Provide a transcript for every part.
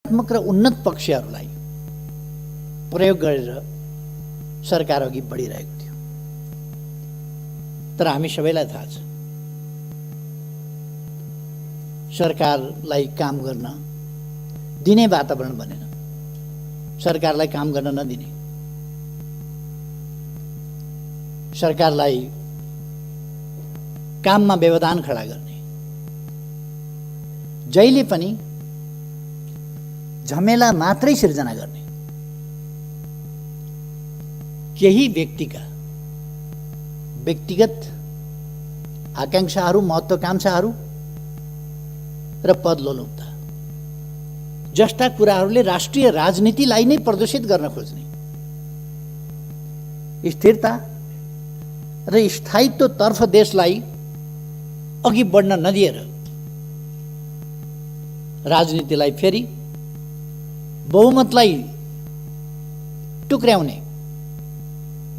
सकारात्मक र उन्नत पक्षहरूलाई प्रयोग गरेर सरकार अघि बढिरहेको थियो। तर हामी सबैलाई थाहा छ, सरकारलाई काम गर्न दिने वातावरण बनेन, सरकारलाई काम गर्न नदिने, सरकारलाई काममा व्यवधान खडा गर्ने, जहिले पनि झमेला मात्रै सिर्जना गर्ने, केही व्यक्तिका व्यक्तिगत आकांक्षाहरू, महत्त्वाकांक्षाहरू र पदलोलुपता जस्ता कुराहरूले राष्ट्रिय राजनीतिलाई नै प्रदूषित गर्न खोज्ने, स्थिरता र स्थायित्वतर्फ देशलाई अघि बढ्न नदिएर राजनीतिलाई फेरि बहुमतलाई टुक्र्याउने,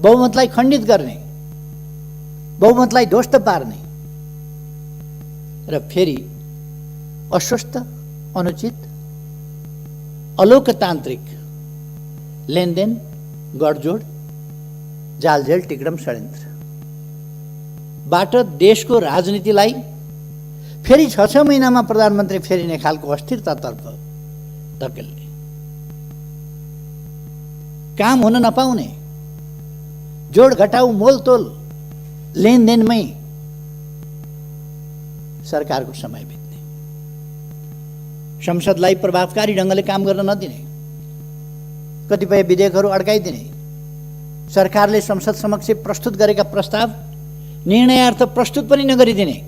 बहुमतलाई खण्डित गर्ने, बहुमतलाई ध्वस्त पार्ने र फेरि अस्वस्थ, अनुचित, अलोकतान्त्रिक लेनदेन, गठजोड, जालझेल, टिकडम, षड्यन्त्र बाट देशको राजनीतिलाई फेरि 6 महिनामा प्रधानमन्त्री फेरिने खालको अस्थिरतातर्फ धकेल्ने, काम हुन नपाउने, जोड घटाउ मोलतोल लेनदेनमै सरकारको समय बित्ने, संसदलाई प्रभावकारी ढङ्गले काम गर्न नदिने, कतिपय विधेयकहरू अड्काइदिने, सरकारले संसद समक्ष प्रस्तुत गरेका प्रस्ताव निर्णयार्थ प्रस्तुत पनि नगरिदिने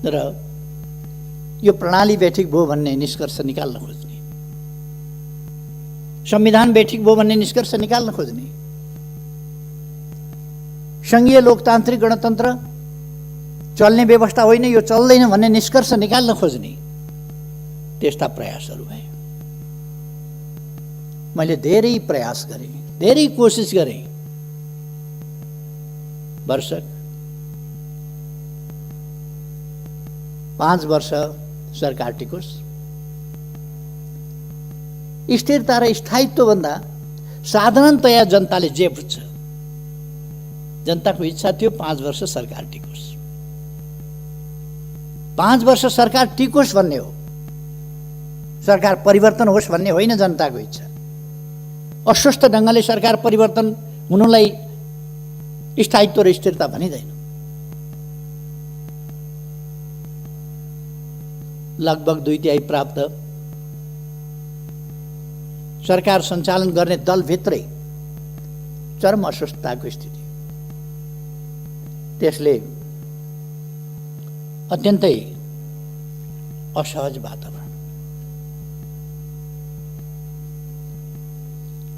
र यो प्रणाली बैठक भयो भन्ने निष्कर्ष निकाल्न खोज्ने, संविधान बैठक भयो भन्ने निष्कर्ष निकाल्न खोज्ने, संघीय लोकतान्त्रिक गणतन्त्र चल्ने व्यवस्था होइन, यो चल्दैन भन्ने निष्कर्ष निकाल्न खोज्ने त्यस्ता प्रयासहरू भए। मैले धेरै प्रयास गरेँ, धेरै कोसिस गरेँ। वर्षक 5 वर्ष सरकार टिकोस्, स्थिरता र स्थायित्वभन्दा साधारणतया जनताले जे बुझ्छ, जनताको इच्छा थियो 5 वर्ष सरकार टिकोस्। 5 वर्ष सरकार टिकोस् भन्ने हो, सरकार परिवर्तन होस् भन्ने होइन जनताको इच्छा। अस्वस्थ ढङ्गले सरकार परिवर्तन हुनुलाई स्थायित्व र स्थिरता भनिँदैन। लगभग 2/3 प्राप्त सरकार सञ्चालन गर्ने दलभित्रै चरम अस्वस्थताको स्थिति, त्यसले अत्यन्तै असहज वातावरण।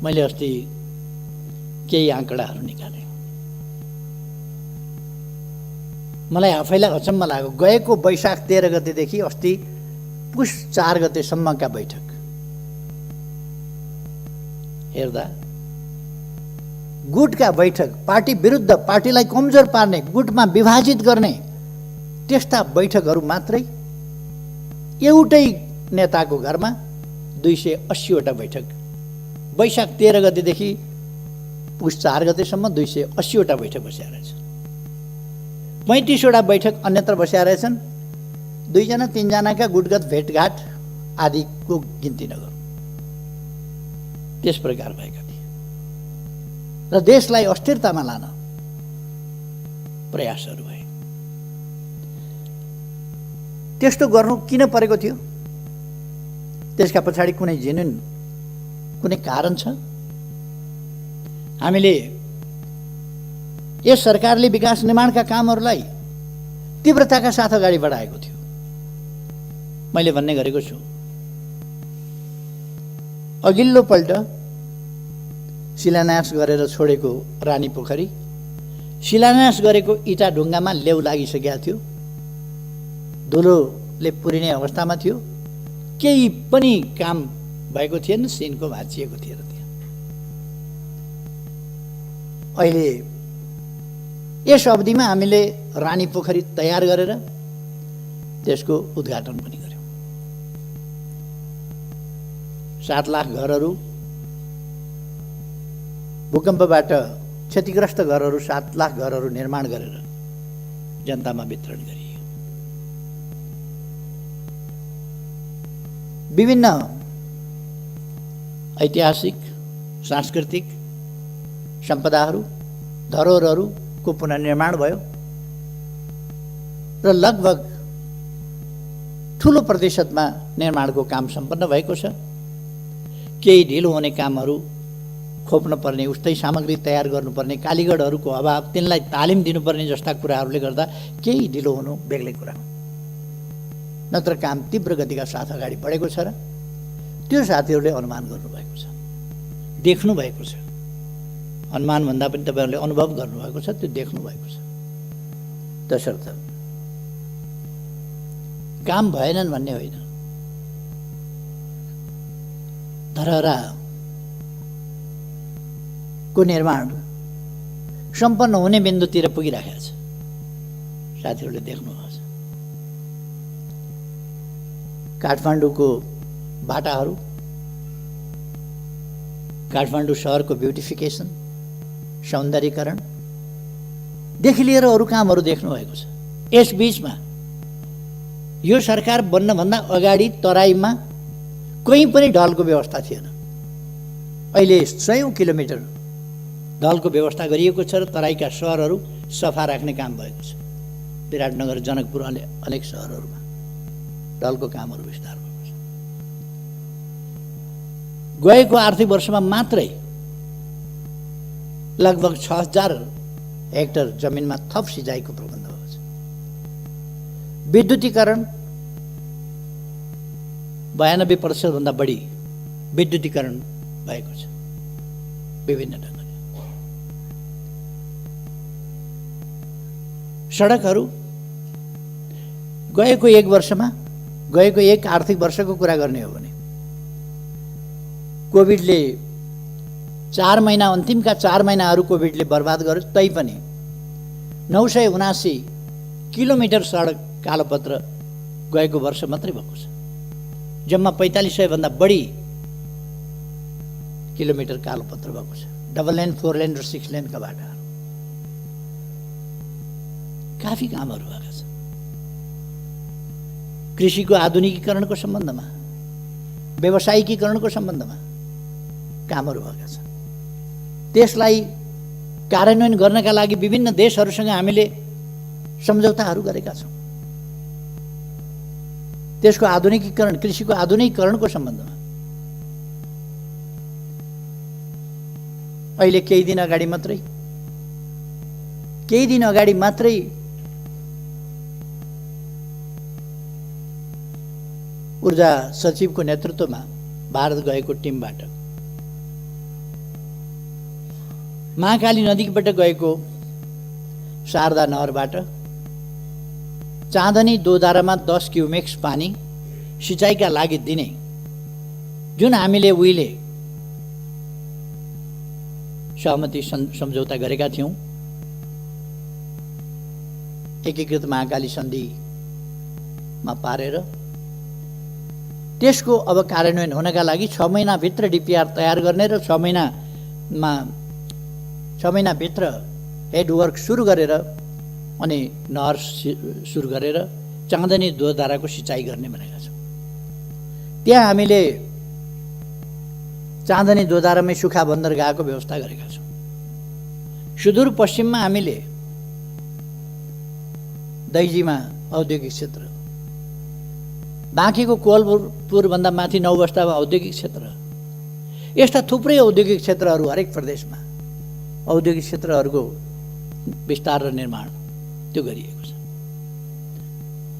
मैले अस्ति केही आँकडाहरू निकालेँ, मलाई आफैलाई अचम्म लाग्यो। गएको वैशाख 13 गतेदेखि अस्ति पुष 4 गतेसम्मका बैठक हेर्दा गुटका बैठक, पार्टी विरुद्ध पार्टीलाई कमजोर पार्ने, गुटमा विभाजित गर्ने त्यस्ता बैठकहरू मात्रै एउटै नेताको घरमा 280 वटा बैठक, वैशाख 13 गतेदेखि पुष 4 गतेसम्म 280 वटा बैठक बसेका रहेछन्। 35 वटा बैठक अन्यत्र बसेका रहेछन्। 2 जना 3 जनाका गुटगत भेटघाट आदिको गिन्ती नगरौँ, त्यस प्रकार भएका थिए र देशलाई अस्थिरतामा लान प्रयासहरू भए। त्यस्तो गर्नु किन परेको थियो? त्यसका पछाडि कुनै जेन्युन कुनै कारण छ? हामीले यस सरकारले विकास निर्माणका कामहरूलाई तीव्रताका साथ अगाडि बढाएको थियो। मैले भन्ने गरेको छु, अघिल्लो पल्ट शिलान्यास गरेर छोडेको रानी पोखरी शिलान्यास गरेको इटा ढुङ्गामा लेउ लागिसकेका थियो, धुलोले पुरिने अवस्थामा थियो, केही पनि काम भएको थिएन, सिनको भाँचिएको थिएन त्यहाँ। अहिले यस अवधिमा हामीले रानी पोखरी तयार गरेर त्यसको उद्घाटन पनि गर्यौँ। 7 लाख घरहरू, भूकम्पबाट क्षतिग्रस्त घरहरू 7 लाख घरहरू निर्माण गरेर जनतामा वितरण गरियो। विभिन्न ऐतिहासिक, सांस्कृतिक सम्पदाहरू, धरोहरहरूको पुनर्निर्माण भयो र लगभग ठुलो प्रतिशतमा निर्माणको काम सम्पन्न भएको छ। केही ढिलो हुने कामहरू खोप्न पर्ने, उस्तै सामग्री तयार गर्नुपर्ने, कालीगढहरूको अभाव, तिनलाई तालिम दिनुपर्ने जस्ता कुराहरूले गर्दा केही ढिलो हुनु बेग्लै कुरा हो। नत्र काम तीव्र गतिका साथ अगाडि बढेको छ र त्यो साथीहरूले अनुमान गर्नुभएको छ, देख्नु भएको छ। अनुमान भन्दा पनि तपाईँहरूले अनुभव गर्नुभएको छ, त्यो देख्नु भएको छ। तसर्थ काम भएनन् भन्ने होइन, धरहराको निर्माण सम्पन्न हुने बिन्दुतिर पुगिराखेको छ, साथीहरूले देख्नुभएको छ। काठमाडौँको बाटाहरू, काठमाडौँ सहरको ब्युटिफिकेसन, सौन्दर्यीकरणदेखि लिएर अरू कामहरू देख्नुभएको छ। यस बीचमा यो सरकार बन्नभन्दा अगाडि तराईमा कहीँ पनि ढलको व्यवस्था थिएन। अहिले 100 किलोमिटर ढलको व्यवस्था गरिएको छ र तराईका सहरहरू सफा राख्ने काम भएको छ। विराटनगर, जनकपुर, अनेक सहरहरूमा ढलको कामहरू विस्तार भएको छ। गएको आर्थिक वर्षमा मात्रै लगभग 6000 हेक्टर जमिनमा थप सिँचाइको प्रबन्ध भएको छ। विद्युतीकरण 92% भन्दा बढी विद्युतीकरण भएको छ विभिन्न ढङ्गले। सडकहरू गएको एक आर्थिक वर्षको कुरा गर्ने हो भने कोभिडले 4 महिना, अन्तिमका 4 महिनाहरू कोभिडले बर्बाद गर्यो, तैपनि 979 किलोमिटर सडक कालोपत्र गएको वर्ष मात्रै भएको छ। जम्मा 4500 भन्दा बढी किलोमिटर कालोपत्र भएको छ। डबल लेन, 4 लेन र 6 लेनका बाटाहरू, काफी कामहरू भएका छन्। कृषिको आधुनिकीकरणको सम्बन्धमा, व्यावसायिकीकरणको सम्बन्धमा कामहरू भएका छन्। त्यसलाई कार्यान्वयन गर्नका लागि विभिन्न देशहरूसँग हामीले सम्झौताहरू गरेका छौँ। त्यसको आधुनिकीकरण, कृषिको आधुनिकीकरणको सम्बन्धमा अहिले केही दिन अगाडि मात्रै ऊर्जा सचिवको नेतृत्वमा भारत गएको टिमबाट महाकाली नदीबाट गएको शारदा नहरबाट चाँदनी दोधारामा 10 क्युमेक्स पानी सिँचाइका लागि दिने जुन हामीले उहिले सहमति सम्झौता गरेका थियौँ, एकीकृत महाकाली सन्धिमा पारेर त्यसको अब कार्यान्वयन हुनका लागि 6 महिनाभित्र डिपिआर तयार गर्ने र 6 महिनाभित्र हेडवर्क सुरु गरेर अनि नहर सुरु गरेर चाँदनी दोधाराको सिँचाइ गर्ने भनेका छौँ। त्यहाँ हामीले चाँदनी दोधारामै सुक्खा बन्दरगाहको व्यवस्था गरेका छौँ। सुदूरपश्चिममा हामीले दैजीमा औद्योगिक क्षेत्र, बाँकीको कोलपुरभन्दा माथि 9 बस्तामा औद्योगिक क्षेत्र, यस्ता थुप्रै औद्योगिक क्षेत्रहरू हरेक प्रदेशमा औद्योगिक क्षेत्रहरूको विस्तार र निर्माण त्यो गरिएको छ।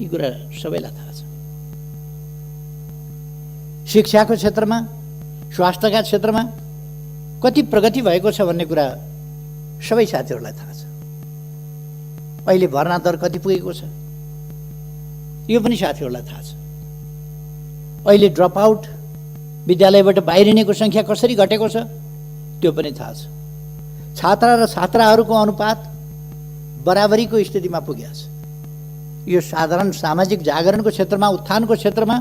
यी कुरा सबैलाई थाहा छ। शिक्षाको क्षेत्रमा, स्वास्थ्यका क्षेत्रमा कति प्रगति भएको छ भन्ने कुरा सबै साथीहरूलाई थाहा छ। अहिले भर्ना दर कति पुगेको छ यो पनि साथीहरूलाई थाहा छ। अहिले ड्रप आउट, विद्यालयबाट बाहिरिनेको सङ्ख्या कसरी घटेको छ त्यो पनि थाहा छ। छात्रा र छात्राहरूको अनुपात बराबरीको स्थितिमा पुगेको छ। यो साधारण सामाजिक जागरणको क्षेत्रमा, उत्थानको क्षेत्रमा,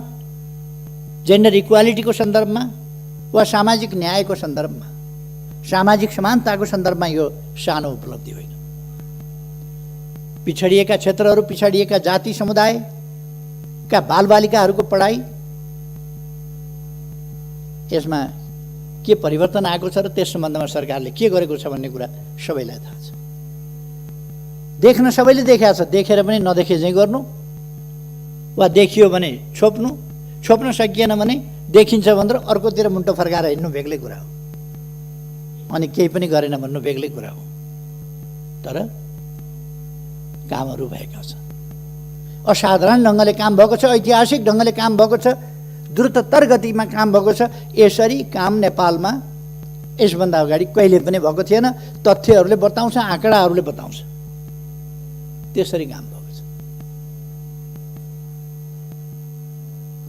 जेन्डर इक्वालिटीको सन्दर्भमा वा सामाजिक न्यायको सन्दर्भमा, सामाजिक समानताको सन्दर्भमा यो सानो उपलब्धि होइन। पिछडिएका क्षेत्रहरू, पिछडिएका जाति समुदायका बालबालिकाहरूको पढाइ, यसमा के परिवर्तन आएको छ र त्यस सम्बन्धमा सरकारले के गरेको छ भन्ने कुरा सबैलाई थाहा छ। देख्न सबैले देखेको छ, देखेर पनि नदेखे चाहिँ गर्नु, वा देखियो भने छोप्नु, छोप्न सकिएन भने देखिन्छ भनेर अर्कोतिर मुन्टो फर्काएर हिँड्नु बेग्लै कुरा हो, अनि केही पनि गरेन भन्नु बेग्लै कुरा हो। तर कामहरू भएका छन्, असाधारण ढङ्गले काम भएको छ, ऐतिहासिक ढङ्गले काम भएको छ, द्रुततर गतिमा काम भएको छ। यसरी काम नेपालमा यसभन्दा अगाडि कहिले पनि भएको थिएन। तथ्यहरूले बताउँछ, आँकडाहरूले बताउँछ, त्यसरी काम भएको छ।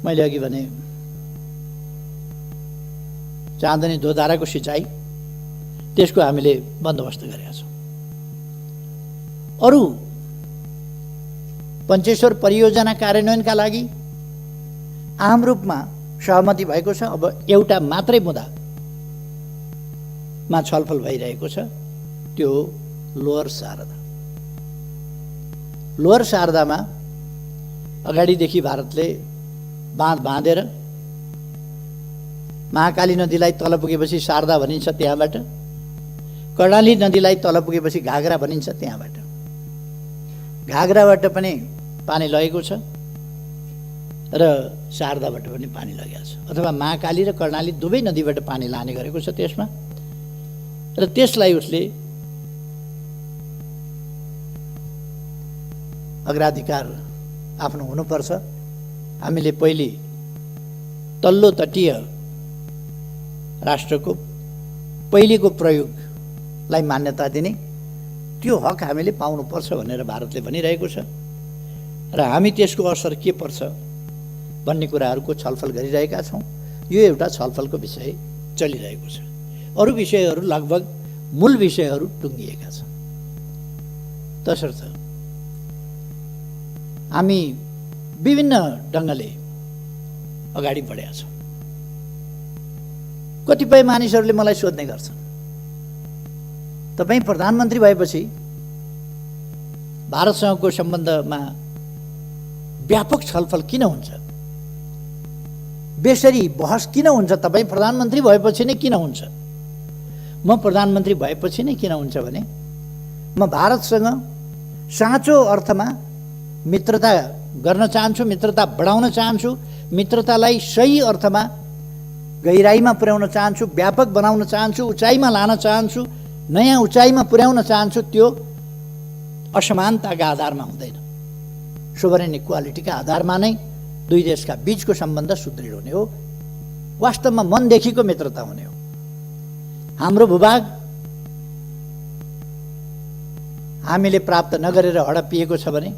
मैले अघि भने चाँदनी दोधाराको सिँचाइ, त्यसको हामीले बन्दोबस्त गरेका छौँ। अरू पञ्चेश्वर परियोजना कार्यान्वयनका लागि आम रूपमा सहमति भएको छ। अब एउटा मात्रै मुद्दामा छलफल भइरहेको छ, त्यो लोअर शारदा। लोअर शारदामा अगाडिदेखि भारतले बाँध बाँधेर महाकाली नदीलाई तल पुगेपछि शारदा भनिन्छ, त्यहाँबाट कर्णाली नदीलाई तल पुगेपछि घागरा भनिन्छ, त्यहाँबाट घागराबाट पनि पानी लगेको छ र शारदाबाट पनि पानी लगेको छ, अथवा महाकाली र कर्णाली दुवै नदीबाट पानी लाने गरेको छ त्यसमा। र त्यसलाई उसले अग्राधिकार आफ्नो हुनुपर्छ। हामीले पहिले तल्लो तटीय राष्ट्रको पहिलेको प्रयोगलाई मान्यता दिने त्यो हक हामीले पाउनुपर्छ भनेर भारतले भनिरहेको छ र हामी त्यसको असर के पर्छ भन्ने कुराहरूको छलफल गरिरहेका छौँ। यो एउटा छलफलको विषय चलिरहेको छ। अरू विषयहरू लगभग मूल विषयहरू टुङ्गिएका छन्। तसर्थ हामी विभिन्न ढङ्गले अगाडि बढेका छौँ। कतिपय मानिसहरूले मलाई सोध्ने गर्छन्, तपाईँ प्रधानमन्त्री भएपछि भारतसँगको सम्बन्धमा व्यापक छलफल किन हुन्छ, बेसरी बहस किन हुन्छ, तपाईँ प्रधानमन्त्री भएपछि नै किन हुन्छ? म प्रधानमन्त्री भएपछि नै किन हुन्छ भने म भारतसँग साँचो अर्थमा मित्रता गर्न चाहन्छु, मित्रता बढाउन चाहन्छु, मित्रतालाई सही अर्थमा गहिराइमा पुर्याउन चाहन्छु, व्यापक बनाउन चाहन्छु, उचाइमा लान चाहन्छु, नयाँ उचाइमा पुर्याउन चाहन्छु। त्यो असमानताका आधारमा हुँदैन, सोभरेन इक्वालिटीका आधारमा नै दुई देशका बीचको सम्बन्ध सुदृढ हुने हो, वास्तवमा मनदेखिको मित्रता हुने हो। हाम्रो भूभाग हामीले प्राप्त नगरेर हडपिएको छ भने,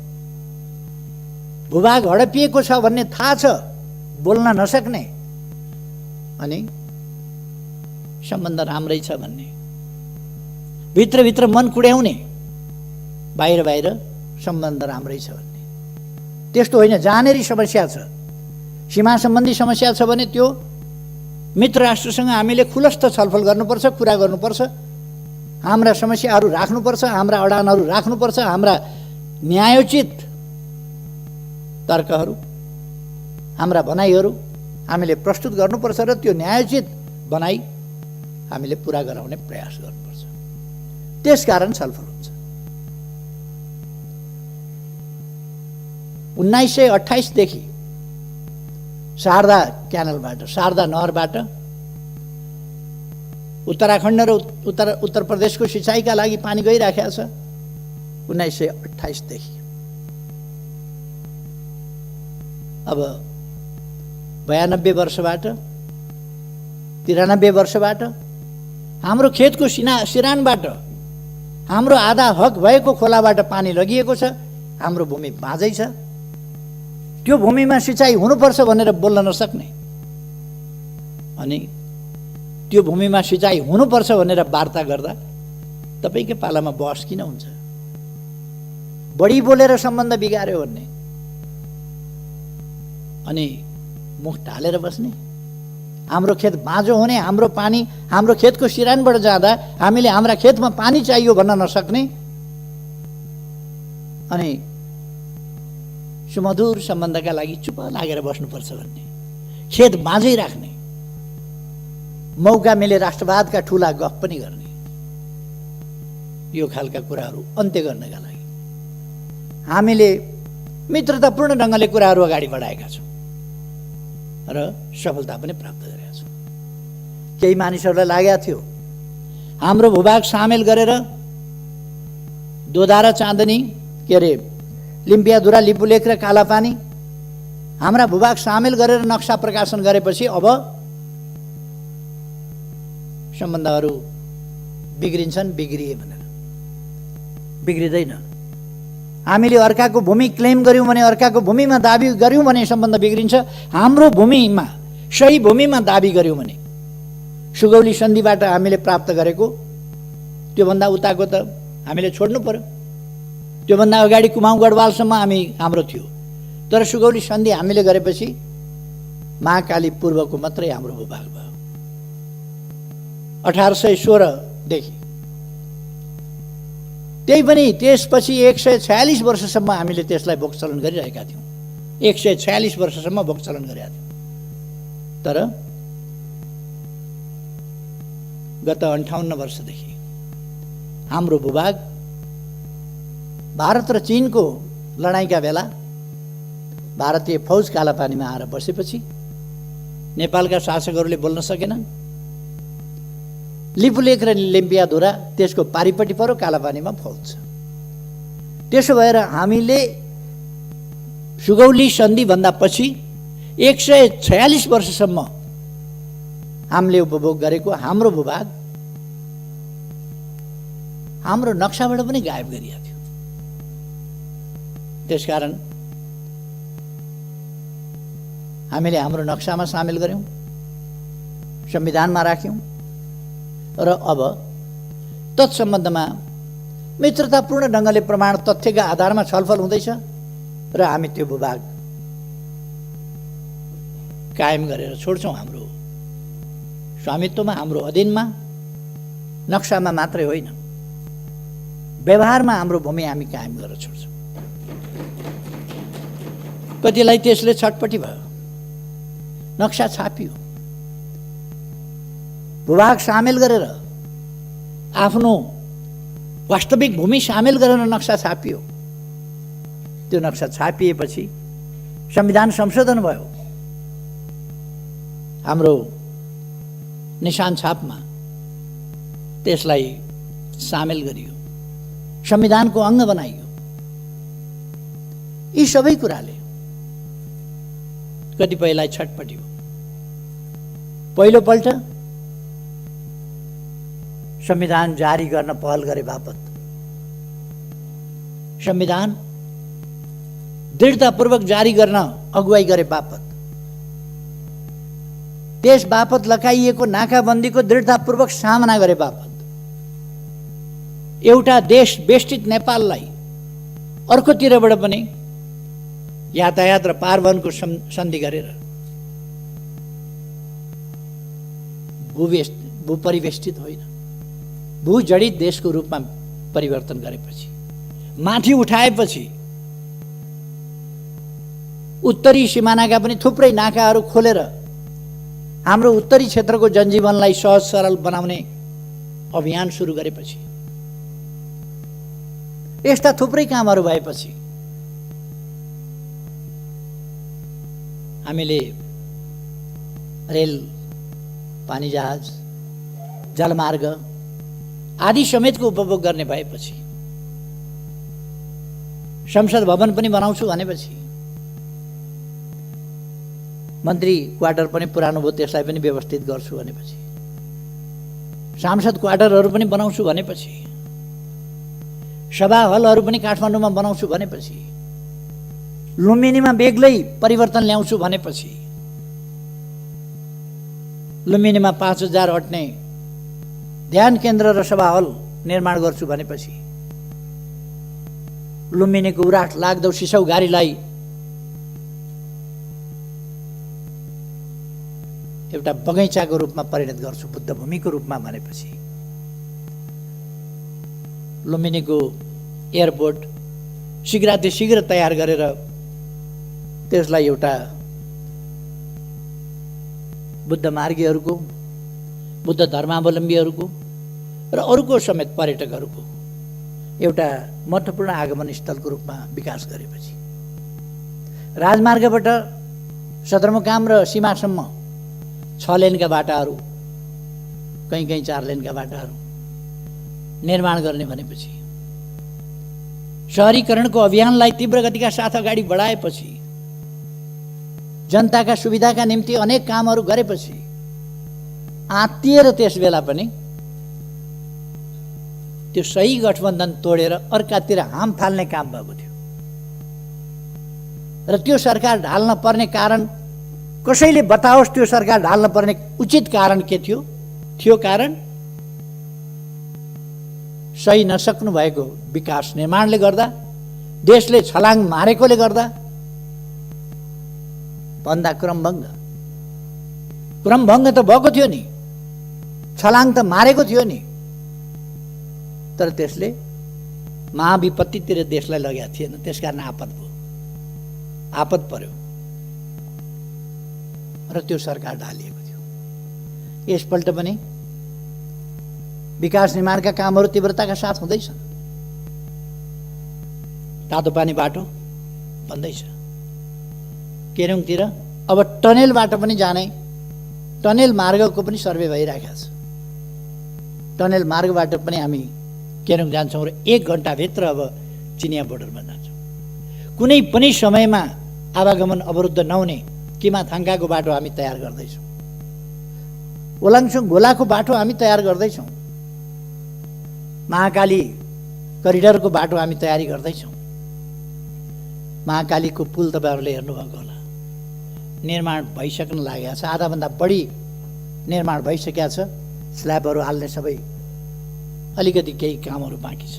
भूभाग हडपिएको छ भन्ने थाहा छ, बोल्न नसक्ने, अनि सम्बन्ध राम्रै छ भन्ने, भित्रभित्र मन कुड्याउने, बाहिर बाहिर सम्बन्ध राम्रै छ भन्ने, त्यस्तो होइन। जहाँनेरि समस्या छ, सीमा सम्बन्धी समस्या छ भने त्यो मित्र राष्ट्रसँग हामीले खुलस्त छलफल गर्नुपर्छ, कुरा गर्नुपर्छ, हाम्रा समस्याहरू राख्नुपर्छ, हाम्रा अडानहरू राख्नुपर्छ, हाम्रा न्यायोचित तर्कहरू, हाम्रा भनाइहरू हामीले प्रस्तुत गर्नुपर्छ र त्यो न्यायोचित भनाइ हामीले पुरा गराउने प्रयास गर्नुपर्छ। त्यसकारण छलफल हुन्छ। 1928 देखि शारदा क्यानलबाट, शारदा नहरबाट उत्तराखण्ड र उत्तर प्रदेशको सिँचाइका लागि पानी गइराखेको छ। 1928 देखि अब 92 वर्षबाट 93 वर्षबाट हाम्रो खेतको सिरानबाट हाम्रो आधा हक भएको खोलाबाट पानी लगिएको छ। हाम्रो भूमि बाँझै छ। त्यो भूमिमा सिँचाइ हुनुपर्छ भनेर बोल्न नसक्ने, अनि त्यो भूमिमा सिँचाइ हुनुपर्छ भनेर वार्ता गर्दा तपाईँकै पालामा बहस किन हुन्छ? बढी बोलेर सम्बन्ध बिगार्यो भन्ने, अनि मुख ढालेर बस्ने, हाम्रो खेत बाँझो हुने, हाम्रो पानी हाम्रो खेतको सिरानबाट जाँदा हामीले हाम्रा खेतमा पानी चाहियो भन्न नसक्ने अनि सुमधुर सम्बन्धका लागि चुप लागेर बस्नुपर्छ भन्ने, खेत बाँझै राख्ने, मौका मिले राष्ट्रवादका ठुला गफ पनि गर्ने, यो खालका कुराहरू अन्त्य गर्नका लागि हामीले मित्रतापूर्ण ढङ्गले कुराहरू अगाडि बढाएका छौँ र सफलता पनि प्राप्त गरेका छौँ। केही मानिसहरूलाई लागेको थियो हाम्रो भूभाग सामेल गरेर दोधारा चाँदनी के अरे लिम्पियाधुरा लिपुलेख र कालापानी हाम्रा भूभाग सामेल गरेर नक्सा प्रकाशन गरेपछि अब सम्बन्धहरू बिग्रिन्छन्, बिग्रिए भनेर बिग्रिँदैन। हामीले अर्काको भूमि क्लेम गर्यौँ भने, अर्काको भूमिमा दाबी गर्यौँ भने सम्बन्ध बिग्रिन्छ। हाम्रो भूमिमा सही भूमिमा दाबी गर्यौँ भने सुगौली सन्धिबाट हामीले प्राप्त गरेको त्योभन्दा उताको त हामीले छोड्नु पर्यो। त्योभन्दा अगाडि कुमाउँ गढवालसम्म हाम्रो थियो, तर सुगौली सन्धि हामीले गरेपछि महाकाली पूर्वको मात्रै हाम्रो भूभाग भयो। 1816 देखि त्यही पनि त्यसपछि 146 वर्षसम्म हामीले त्यसलाई भोगचलन गरिरहेका थियौँ। 146 वर्षसम्म भोगचलन गरेका थियौँ। तर गत 58 वर्षदेखि हाम्रो भूभाग भारत र चीनको लडाईँका बेला भारतीय फौज कालापानीमा आएर बसेपछि नेपालका शासकहरूले बोल्न सकेनन्। लिपुलेख र लिम्पियाधुरा त्यसको पारिपट्टि पर्यो, कालापानीमा फौज छ। त्यसो भएर हामीले सुगौली सन्धिभन्दा पछि 146 वर्षसम्म हामीले उपभोग गरेको हाम्रो भूभाग हाम्रो नक्साबाट पनि गायब गरिएको थियो। त्यसकारण हामीले हाम्रो नक्सामा सामेल गर्यौँ, संविधानमा राख्यौँ र अब तत्सम्बन्धमा मित्रतापूर्ण ढङ्गले प्रमाण तथ्यका आधारमा छलफल हुँदैछ र हामी त्यो भूभाग कायम गरेर छोड्छौँ। हाम्रो स्वामित्वमा, हाम्रो अधीनमा, नक्सामा मात्रै होइन, व्यवहारमा हाम्रो भूमि हामी कायम गरेर छोड्छौँ। कतिलाई त्यसले छटपटी भयो, नक्सा छापियो, भूभाग सामेल गरेर आफ्नो वास्तविक भूमि सामेल गरेर नक्सा छापियो। त्यो नक्सा छापिएपछि संविधान संशोधन भयो। हाम्रो निशान छापमा त्यसलाई सामेल गरियो, संविधानको अङ्ग बनाइयो। यी सबै कुराले कतिपयलाई छटपट्यो। पहिलोपल्ट संविधान जारी गर्न पहल गरे बापत, संविधान दृढतापूर्वक जारी गर्न अगुवाई गरे बापत, त्यस बापत लगाइएको नाकाबन्दीको दृढतापूर्वक सामना गरे बापत, एउटा देश बेष्टित नेपाललाई अर्कोतिरबाट पनि यातायात र पारवहनको सन्धि गरेर भूपरिवेष्टित होइन, भूजडित देशको रूपमा परिवर्तन गरेपछि, माथि उठाएपछि उत्तरी सिमानाका पनि थुप्रै नाकाहरू खोलेर हाम्रो उत्तरी क्षेत्रको जनजीवनलाई सहज सरल बनाउने अभियान सुरु गरेपछि, यस्ता थुप्रै कामहरू भएपछि हामीले रेल, पानी जहाज, जलमार्ग आदि समेतको उपभोग गर्ने भएपछि, संसद भवन पनि बनाउँछु भनेपछि, मन्त्री क्वार्टर पनि पुरानो भयो त्यसलाई पनि व्यवस्थित गर्छु भनेपछि, सांसद क्वार्टरहरू पनि बनाउँछु भनेपछि, सभा हलहरू पनि काठमाडौँमा बनाउँछु भनेपछि, लुम्बिनीमा बेग्लै परिवर्तन ल्याउँछु भनेपछि, लुम्बिनीमा 5000 अट्ने ध्यान केन्द्र र सभा हल निर्माण गर्छु भनेपछि, लुम्बिनीको उराट लाग्दो सिसौ घारीलाई एउटा बगैँचाको रूपमा परिणत गर्छु बुद्ध भूमिको रूपमा भनेपछि लुम्बिनीको एयरपोर्ट शीघ्र तयार गरेर त्यसलाई एउटा बुद्ध मार्गीहरूको बुद्ध धर्मावलम्बीहरूको र अरूको समेत पर्यटकहरूको एउटा महत्त्वपूर्ण आगमन स्थलको रूपमा विकास गरेपछि राजमार्गबाट सदरमुकाम र सीमासम्म 6 लेनका बाटाहरू कहीँ 4 लेनका बाटाहरू निर्माण गर्ने भनेपछि शहरीकरणको अभियानलाई तीव्र गतिका साथ अगाडि बढाएपछि जनताका सुविधाका निम्ति अनेक कामहरू गरेपछि आत्तिएर त्यस बेला पनि त्यो सही गठबन्धन तोडेर अर्कातिर हाम फाल्ने काम भएको थियो र त्यो सरकार ढाल्न पर्ने कारण कसैले बताओस् त्यो सरकार ढाल्न पर्ने उचित कारण के थियो कारण सही नसक्नु भएको विकास निर्माणले गर्दा देशले छलाङ मारेकोले गर्दा भन्दा क्रमभङ्ग त भएको थियो नि छलाङ त मारेको थियो नि तर त्यसले महाविपत्तितिर देशलाई लगेको थिएन त्यसकारण आपद पर्यो र त्यो सरकार ढालिएको थियो यसपल्ट पनि विकास निर्माणका कामहरू तीव्रताका साथ हुँदैछन् तातोपानी बाटो बन्दैछ केरुङतिर अब टनेलबाट पनि जाने टनेल मार्गको पनि सर्वे भइरहेको छ टनेल मार्गबाट पनि हामी केरुङ जान्छौँ र 1 घण्टाभित्र अब चिनिया बोर्डरमा जान्छौँ कुनै पनि समयमा आवागमन अवरुद्ध नहुने किमाथाङ्गाको बाटो हामी तयार गर्दैछौँ ओलाङसुङ गोलाको बाटो हामी तयार गर्दैछौँ महाकाली करिडरको बाटो हामी तयारी गर्दैछौँ महाकालीको पुल तपाईँहरूले हेर्नुभएको होला निर्माण भइसक्न लागेको छ आधाभन्दा बढी निर्माण भइसकेको छ स्ल्याबहरू हाल्ने सबै अलिकति केही कामहरू बाँकी छ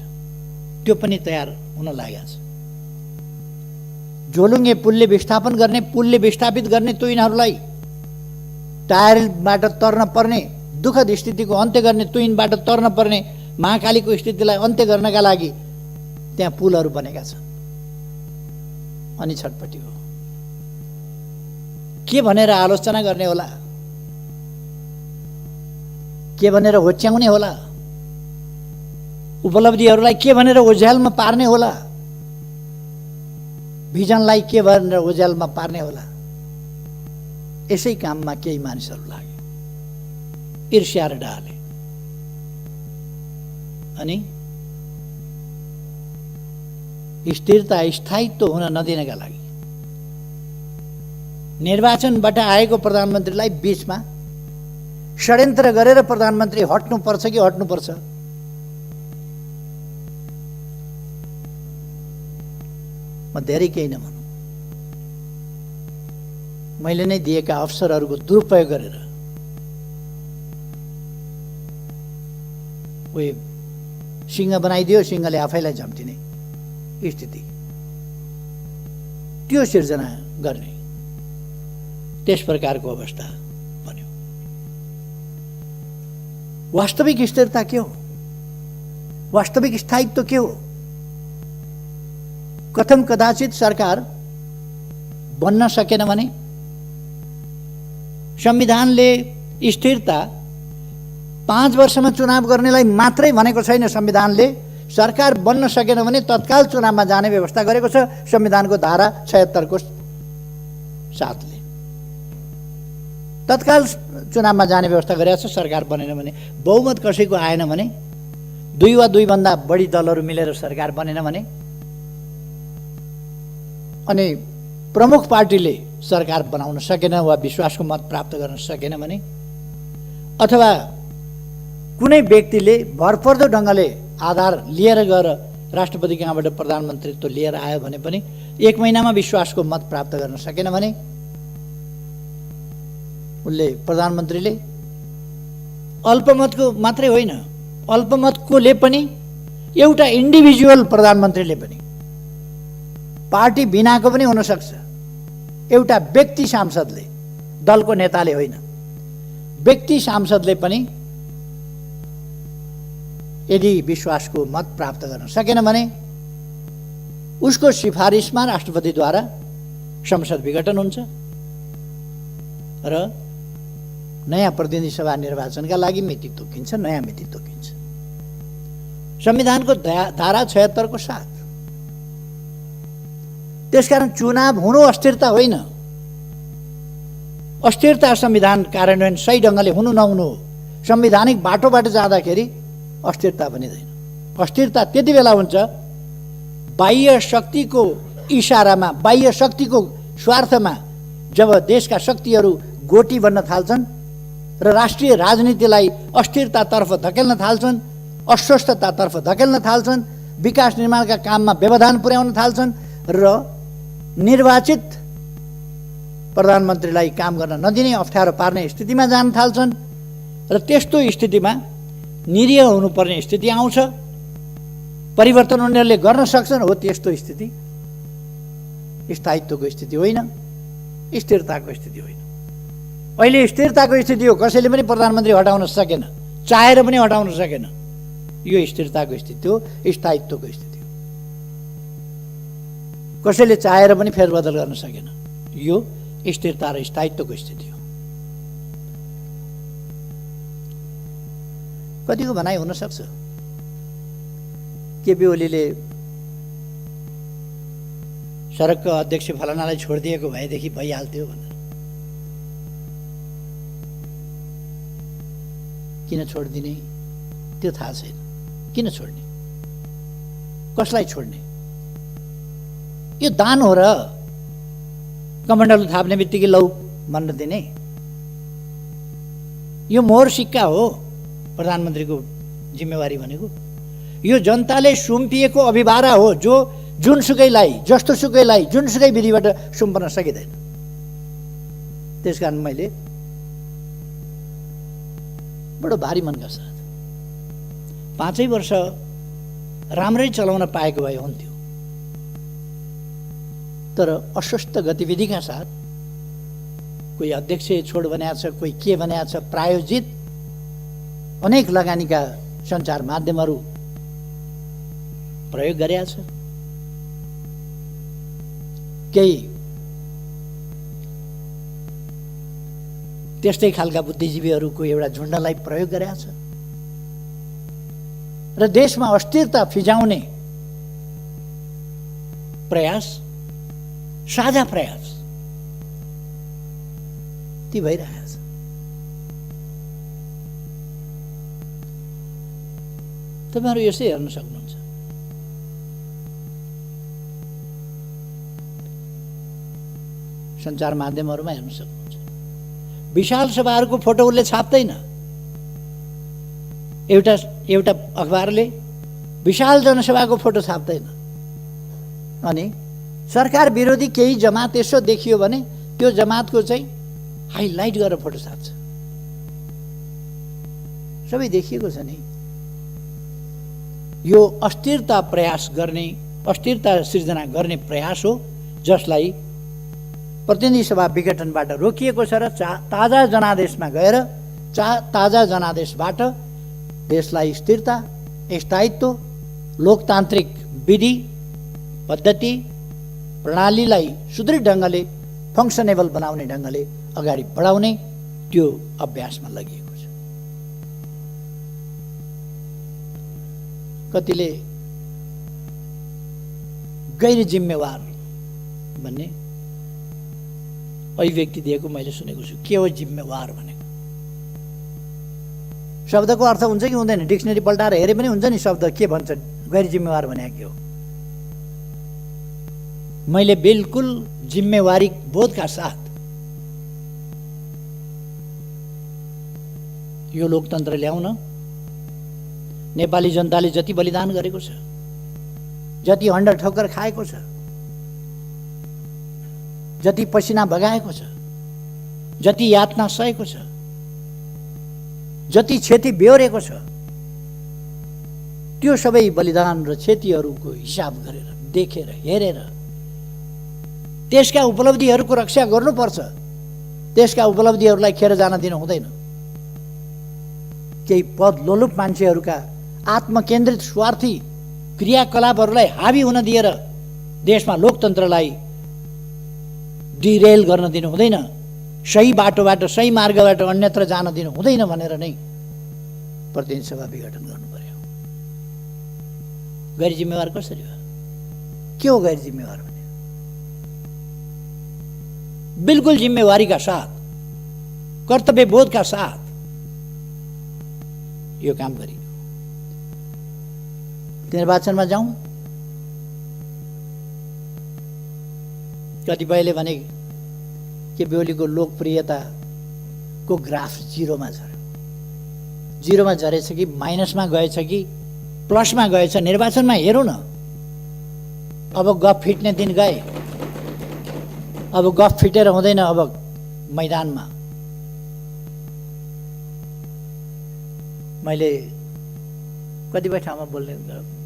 त्यो पनि तयार हुन लागेको छ झोलुङ्गे पुलले विस्थापित गर्ने तुइनहरूलाई टायरबाट तर्न पर्ने दुःखद स्थितिको अन्त्य गर्ने तुइनबाट तर्न पर्ने महाकालीको स्थितिलाई अन्त्य गर्नका लागि त्यहाँ पुलहरू बनेका छन् अनि छटपटी हो के भनेर आलोचना गर्ने होला के भनेर होच्याउने होला उपलब्धिहरूलाई के भनेर ओझ्यालमा पार्ने होला भिजनलाई के भनेर ओझ्यालमा पार्ने होला यसै काममा केही मानिसहरू लागे ईर्ष्या र डाले अनि स्थिरता स्थायित्व हुन नदिनका लागि निर्वाचनबाट आएको प्रधानमन्त्रीलाई बीचमा षड्यन्त्र गरेर प्रधानमन्त्री हट्नुपर्छ कि हट्नुपर्छ म धेरै केही नभनौँ मैले नै दिएका अवसरहरूको दुरुपयोग गरेर सिंह बनाइदियो सिंहले आफैलाई झम्टिने स्थिति त्यो सिर्जना गर्ने त्यस प्रकारको अवस्था बन्यो वास्तविक स्थिरता के हो वास्तविक स्थायित्व के हो कथम कदाचित सरकार बन्न सकेन भने संविधानले स्थिरता 5 वर्षमा चुनाव गर्नेलाई मात्रै भनेको छैन संविधानले सरकार बन्न सकेन भने तत्काल चुनावमा जाने व्यवस्था गरेको छ संविधानको धारा 76 को साथले तत्काल चुनावमा जाने व्यवस्था गरेको छ सरकार बनेन भने बहुमत कसैको आएन भने 2 वा 2 भन्दा बढी दलहरू मिलेर सरकार बनेन भने अनि प्रमुख पार्टीले सरकार बनाउन सकेन वा विश्वासको मत प्राप्त गर्न सकेन भने अथवा कुनै व्यक्तिले भरपर्दो ढङ्गले आधार लिएर गएर राष्ट्रपति कहाँबाट प्रधानमन्त्रीत्व लिएर आयो भने पनि 1 महिनामा विश्वासको मत प्राप्त गर्न सकेन भने उनले प्रधानमन्त्रीले अल्पमतको मात्रै होइन अल्पमतकोले पनि एउटा इन्डिभिजुअल प्रधानमन्त्रीले पनि पार्टी बिनाको पनि हुन सक्छ एउटा व्यक्ति सांसदले दलको नेताले होइन व्यक्ति सांसदले पनि यदि विश्वासको मत प्राप्त गर्न सकेन भने उसको सिफारिसमा राष्ट्रपतिद्वारा संसद विघटन हुन्छ र नयाँ प्रतिनिधि सभा निर्वाचनका लागि मिति तोकिन्छ, नयाँ मिति तोकिन्छ। संविधानको धारा 76 को साथ। त्यसकारण चुनाव हुनु अस्थिरता होइन, अस्थिरता संविधान कार्यान्वयन सही ढङ्गले हुनु नहुनु हो। संवैधानिक बाटोबाट जाँदाखेरि अस्थिरता बनिँदैन। अस्थिरता त्यति बेला हुन्छ बाह्य शक्तिको इशारामा, बाह्य शक्तिको स्वार्थमा जब देशका शक्तिहरू गोटी बन्न थाल्छन् र राष्ट्रिय राजनीतिलाई अस्थिरतातर्फ धकेल्न थाल्छन्, अस्वस्थतातर्फ धकेल्न थाल्छन्, विकास निर्माणका काममा व्यवधान पुर्याउन थाल्छन् र निर्वाचित प्रधानमन्त्रीलाई काम गर्न नदिने, अप्ठ्यारो पार्ने स्थितिमा जान थाल्छन् र त्यस्तो स्थितिमा निरीह हुनुपर्ने स्थिति आउँछ। परिवर्तन उनीहरूले गर्न सक्छन्। हो, त्यस्तो स्थिति स्थायित्वको स्थिति होइन, स्थिरताको स्थिति होइन। अहिले स्थिरताको स्थिति हो, कसैले पनि प्रधानमन्त्री हटाउन सकेन, चाहेर पनि हटाउन सकेन। यो स्थिरताको स्थिति हो, स्थायित्वको स्थिति हो। कसैले चाहेर पनि फेरबदल गर्न सकेन। यो स्थिरता र स्थायित्वको स्थिति हो। कतिको भनाइ हुन सक्छ केपी ओलीले सडकको अध्यक्ष फलानालाई छोडिदिएको भएदेखि भइहाल्थ्यो भनेर। किन छोडिदिने त्यो थाहा छैन। किन छोड्ने, कसलाई छोड्ने? यो दान हो र कमण्डलु थाप्ने बित्तिकै लौ भन्न दिने? यो मोहर सिक्का हो प्रधानमन्त्रीको जिम्मेवारी भनेको। यो जनताले सुम्पिएको अभिभारा हो जो जुनसुकैलाई, जस्तोसुकैलाई, जुनसुकै विधिबाट सुम्पन सकिँदैन। त्यसकारण मैले बडो भारी मनका साथ 5 वर्ष राम्रै चलाउन पाएको भए हुन्थ्यो, तर अस्वस्थ गतिविधिका साथ कोही अध्यक्ष छोड भनेको छ, कोही के भनेको छ, प्रायोजित अनेक लगानीका सञ्चार माध्यमहरू प्रयोग गरेका छ। केही त्यस्तै खालका बुद्धिजीवीहरूको एउटा झुन्डलाई प्रयोग गरेका छ र देशमा अस्थिरता फिजाउने प्रयास, साझा प्रयास ती भइरहेको छ। तपाईहरु यसै हेर्न सक्नुहुन्छ। सञ्चार माध्यमहरुमा हेर्न सक्नुहुन्छ। विशाल सभाहरुको फोटो उसले छाप्दैन। एउटा अखबारले विशाल जनसभाको फोटो छाप्दैन। अनि सरकार विरोधी केही जमात यसो देखियो भने त्यो जमातको चाहिँ हाइलाइट गरेर फोटो छाप्छ। सबै देखिएको छ नि। यो अस्थिरता प्रयास गर्ने, अस्थिरता सिर्जना गर्ने प्रयास हो जसलाई प्रतिनिधि सभा विघटनबाट रोकिएको छ र ताजा जनादेशमा गएर ताजा जनादेशबाट देशलाई स्थिरता, स्थायित्व, लोकतान्त्रिक विधि पद्धति प्रणालीलाई सुदृढ ढङ्गले फङ्सनेबल बनाउने ढङ्गले अगाडि बढाउने त्यो अभ्यासमा लगिएको छ। कतिले गैर जिम्मेवार भन्ने अभिव्यक्ति दिएको मैले सुनेको छु। के हो जिम्मेवार भनेको? शब्दको अर्थ हुन्छ कि हुँदैन? डिक्सनरी पल्टाएर हेरे पनि हुन्छ नि शब्द के भन्छ गैर जिम्मेवार भनेको के हो। मैले बिल्कुल जिम्मेवारी बोधका साथ यो लोकतन्त्र ल्याउन नेपाली जनताले जति बलिदान गरेको छ, जति हण्डर ठोक्कर खाएको छ, जति पसिना बगाएको छ, जति यातना सहेको छ, जति क्षति बेहोरेको छ, त्यो सबै बलिदान र क्षतिहरूको हिसाब गरेर, देखेर, हेरेर त्यसका उपलब्धिहरूको रक्षा गर्नुपर्छ। त्यसका उपलब्धिहरूलाई खेर जान दिनु हुँदैन। केही पद लोलुप मान्छेहरूका आत्मकेन्द्रित स्वार्थी क्रियाकलापहरूलाई हावी हुन दिएर देशमा लोकतन्त्रलाई डिरेल गर्न दिनु हुँदैन, सही बाटोबाट सही मार्गबाट अन्यत्र जान दिनु हुँदैन भनेर नै प्रतिनिधि सभा विघटन गर्नु पर्यो। गैर जिम्मेवार कसरी हो? के हो गैर जिम्मेवार भने? बिल्कुल जिम्मेवारी का साथ, कर्तव्य बोध का साथ यो काम गरियो। निर्वाचनमा जाउँ, कतिपयले भने केपी ओलीको लोकप्रियताको ग्राफ जिरोमा झर्यो। जिरोमा झरेछ कि माइनसमा गएछ कि प्लसमा गएछ? निर्वाचनमा हेरौँ न। अब गफ फिट्ने दिन गए, अब गफ फिटेर हुँदैन। अब मैदानमा मैले कतिपय ठाउँमा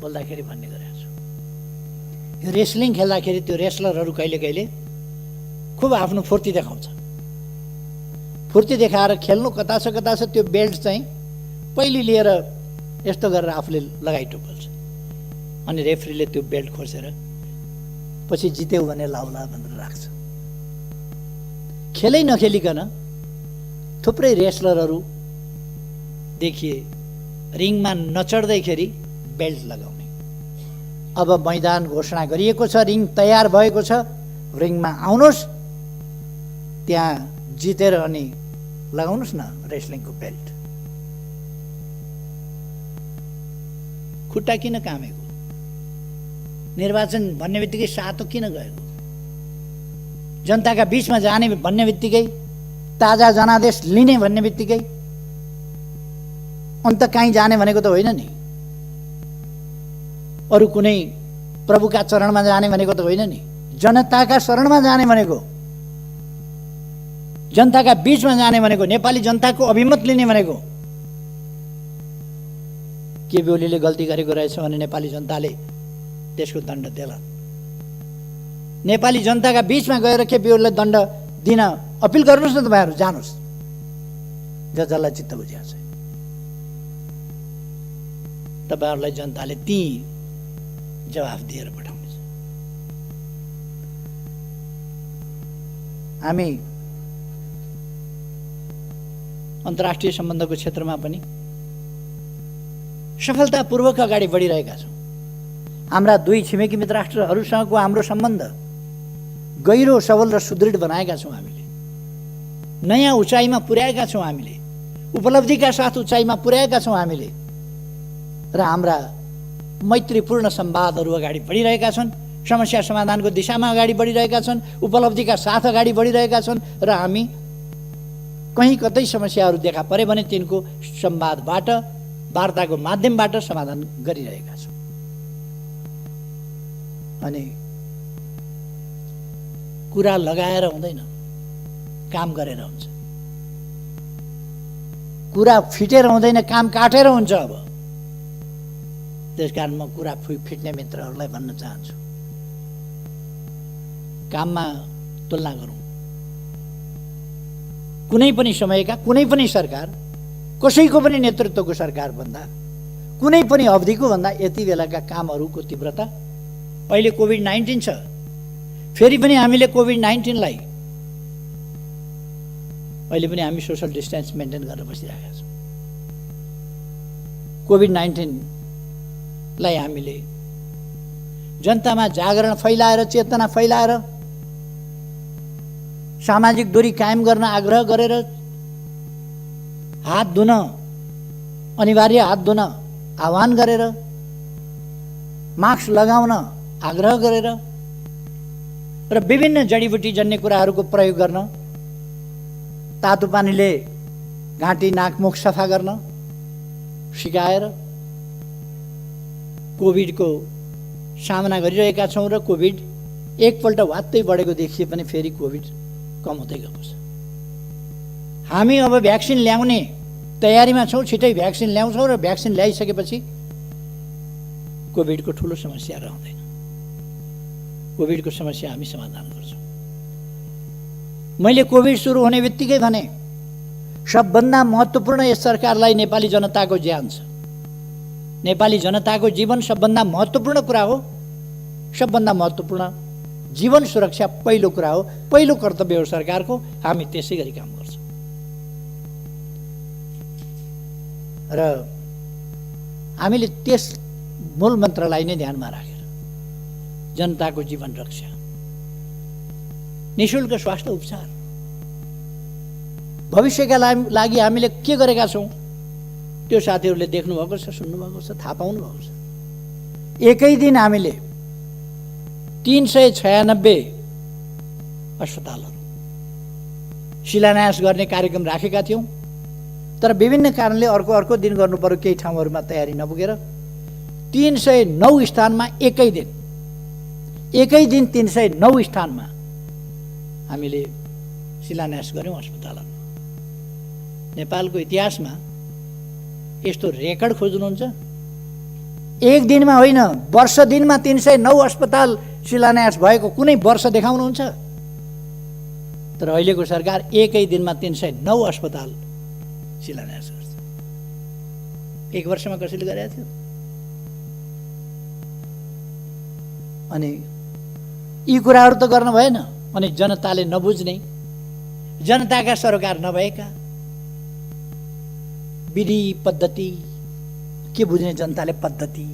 बोल्दाखेरि भन्ने गरेको छु, यो रेस्लिङ खेल्दाखेरि त्यो रेस्लरहरू कहिले कहिले खुब आफ्नो फुर्ती देखाउँछ। फुर्ती देखाएर खेल्नु कता छ त्यो बेल्ट चाहिँ पहिले लिएर यस्तो गरेर आफूले लगाइटोपल्छ, अनि रेफ्रीले त्यो बेल्ट खोसेर पछि जित्यो भने लाउला भनेर राख्छ। खेलै नखेलिकन थुप्रै रेस्लरहरू देखिए रिङमा नचढ्दैखेरि बेल्ट लगाउने। अब मैदान घोषणा गरिएको छ, रिङ तयार भएको छ, रिङमा आउनुहोस्, त्यहाँ जितेर अनि लगाउनुहोस् न रेस्लिङको बेल्ट। खुट्टा किन कामेको? निर्वाचन भन्ने बित्तिकै सातो किन गएको? जनताका बीचमा जाने भन्ने बित्तिकै, ताजा जनादेश लिने भन्ने बित्तिकै अन्त कहीँ जाने भनेको त होइन नि। अरू कुनै प्रभुका चरणमा जाने भनेको त होइन नि। जनताका शरणमा जाने भनेको, जनताका बीचमा जाने भनेको, नेपाली जनताको अभिमत लिने भनेको। केपी ओलीले गल्ती गरेको रहेछ भने नेपाली जनताले त्यसको दण्ड देला। नेपाली जनताका बीचमा गएर केपी ओलीलाई दण्ड दिन अपिल गर्नुहोस् न। तपाईँहरू जानुहोस्, जसलाई चित्त बुझिया छ। तपाईँहरूलाई जनताले ती जवाफ दिएर पठाउनेछ। हामी अन्तर्राष्ट्रिय सम्बन्धको क्षेत्रमा पनि सफलतापूर्वक अगाडि बढिरहेका छौँ। हाम्रा दुई छिमेकी मित्र राष्ट्रहरूसँगको हाम्रो सम्बन्ध गहिरो, सबल र सुदृढ बनाएका छौँ। हामीले नयाँ उचाइमा पुर्याएका छौँ। हामीले उपलब्धिका साथ उचाइमा पुर्याएका छौँ। हामीले र हाम्रा मैत्रीपूर्ण संवादहरू अगाडि बढिरहेका छन्। समस्या समाधानको दिशामा अगाडि बढिरहेका छन्। उपलब्धिका साथ अगाडि बढिरहेका छन् र हामी कहीँ कतै समस्याहरू देखा परे भने तिनको संवादबाट, वार्ताको माध्यमबाट समाधान गरिरहेका छौँ। अनि कुरा लगाएर हुँदैन, काम गरेर हुन्छ। कुरा फिटेर हुँदैन, काम काटेर हुन्छ। अब त्यसकारण म कुरा फिट्ने मित्रहरूलाई भन्न चाहन्छु, काममा तुलना गरौँ। कुनै पनि समयका कुनै पनि सरकार, कसैको पनि नेतृत्वको सरकार भन्दा, कुनै पनि अवधिको भन्दा यति बेलाका कामहरूको तीव्रता। अहिले कोभिड-19 छ, फेरि पनि हामीले कोभिड-19लाई अहिले पनि हामी सोशल डिस्टेन्स मेन्टेन गरेर बसिरहेका छौँ। कोभिड-19लाई हामीले जनतामा जागरण फैलाएर, चेतना फैलाएर, सामाजिक दूरी कायम गर्न आग्रह गरेर, हात धुन अनिवार्य, हात धुन आह्वान गरेर, मास्क लगाउन आग्रह गरेर र विभिन्न जडीबुटी जन्य कुराहरूको प्रयोग गर्न, तातो पानीले घाँटी नाक मुख सफा गर्न सिकाएर कोभिडको सामना गरिरहेका छौँ। र कोभिड एकपल्ट वात्तै बढेको देखिए पनि फेरि कोभिड कम हुँदै गएको छ। हामी अब भ्याक्सिन ल्याउने तयारीमा छौँ। छिटै भ्याक्सिन ल्याउँछौँ र भ्याक्सिन ल्याइसकेपछि कोभिडको ठुलो समस्या रहँदैन। कोभिडको समस्या हामी समाधान गर्छौँ। मैले कोभिड सुरु हुने बित्तिकै भने सबभन्दा महत्त्वपूर्ण यस सरकारलाई नेपाली जनताको ज्यान छ। नेपाली जनताको जीवन सबभन्दा महत्त्वपूर्ण कुरा हो। सबभन्दा महत्त्वपूर्ण जीवन सुरक्षा पहिलो कुरा हो, पहिलो कर्तव्य हो सरकारको। हामी त्यसै गरी काम गर्छौँ र हामीले त्यस मूल मन्त्रलाई नै ध्यानमा राखेर जनताको जीवन रक्षा, निःशुल्क स्वास्थ्य उपचार, भविष्यका लागि हामीले के गरेका छौँ त्यो साथीहरूले देख्नुभएको छ, सुन्नुभएको छ, थाहा पाउनुभएको छ। एकै दिन हामीले 396 अस्पतालहरू शिलान्यास गर्ने कार्यक्रम राखेका थियौँ, तर विभिन्न कारणले अर्को दिन गर्नु पर्यो, केही ठाउँहरूमा तयारी नपुगेर 309 स्थानमा एकै दिन 309 स्थानमा हामीले शिलान्यास गऱ्यौँ अस्पतालहरू। नेपालको इतिहासमा यस्तो रेकर्ड खोज्नुहुन्छ? एक दिनमा होइन, वर्ष दिनमा 309 अस्पताल शिलान्यास भएको कुनै वर्ष देखाउनुहुन्छ? तर अहिलेको सरकार एकै दिनमा 309 अस्पताल शिलान्यास गर्छ। एक वर्षमा कसैले गरेको थियो? अनि यी कुराहरू त गर्न भएन। अनि जनताले नबुझ्ने, जनताका सरकार नभएका विधि पद्धति के बुझ्ने जनताले? पद्धति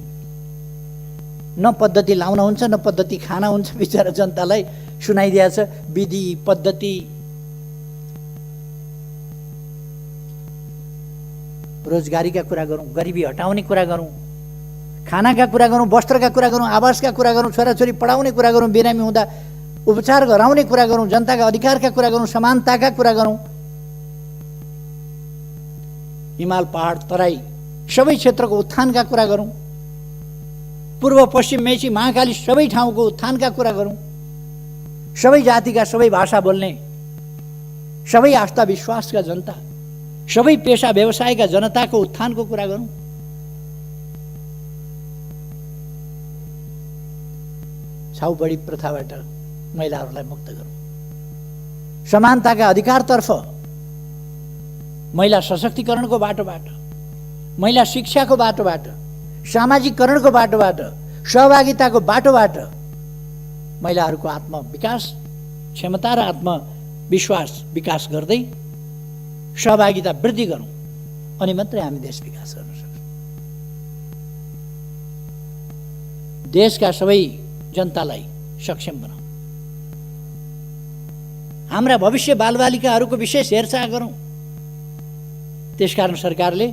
न पद्धति लाउन हुन्छ न पद्धति खाना हुन्छ। बिचरा जनतालाई सुनाइदिएछ विधि पद्धति। रोजगारीका कुरा गरौँ, गरिबी हटाउने कुरा गरौँ, खानाका कुरा गरौँ, वस्त्रका कुरा गरौँ, आवासका कुरा गरौँ, छोराछोरी पढाउने कुरा गरौँ, बिरामी हुँदा उपचार गराउने कुरा गरौँ, जनताका अधिकारका कुरा गरौँ, समानताका कुरा गरौँ, हिमाल पहाड तराई सबै क्षेत्रको उत्थानका कुरा गरौँ, पूर्व पश्चिम मेची महाकाली सबै ठाउँको उत्थानका कुरा गरौँ, सबै जातिका सबै भाषा बोल्ने, सबै आस्था विश्वासका जनता, सबै पेशा व्यवसायका जनताको उत्थानको कुरा गरौँ। छाउबडी प्रथाबाट महिलाहरूलाई मुक्त गरौँ, समानताका अधिकारतर्फ, महिला सशक्तिकरणको बाटोबाट, महिला शिक्षाको बाटोबाट, सामाजिकरणको बाटोबाट, सहभागिताको बाटोबाट महिलाहरूको आत्मविकास, क्षमता र आत्मविश्वास विकास गर्दै सहभागिता वृद्धि गरौँ, अनि मात्रै हामी देश विकास गर्न सक्छौँ। देशका सबै जनतालाई सक्षम बनाऊ, हाम्रा भविष्य बालबालिकाहरूको विशेष हेरचाह गरौँ। त्यसकारण सरकारले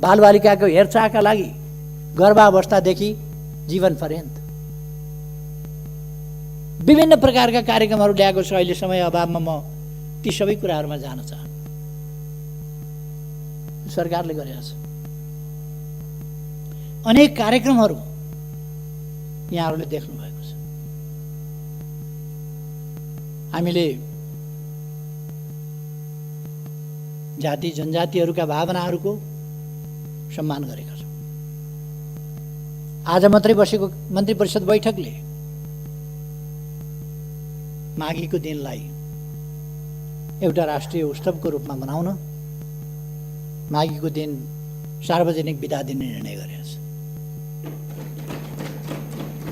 बालबालिकाको हेरचाहका लागि गर्भावस्थादेखि जीवन पर्यन्त विभिन्न प्रकारका कार्यक्रमहरू ल्याएको छ। अहिले समय अभावमा म ती सबै कुराहरूमा जान चाहन्छु। सरकारले गरेको छ अनेक कार्यक्रमहरू यहाँहरूले देख्नु भएको छ। हामीले जाति जनजातिहरूका भावनाहरूको सम्मान गरेका छौँ। आज मात्रै बसेको मन्त्री परिषद बैठकले माघीको दिनलाई एउटा राष्ट्रिय उत्सवको रूपमा मनाउन, माघीको दिन सार्वजनिक बिदा दिने निर्णय गरेको छ।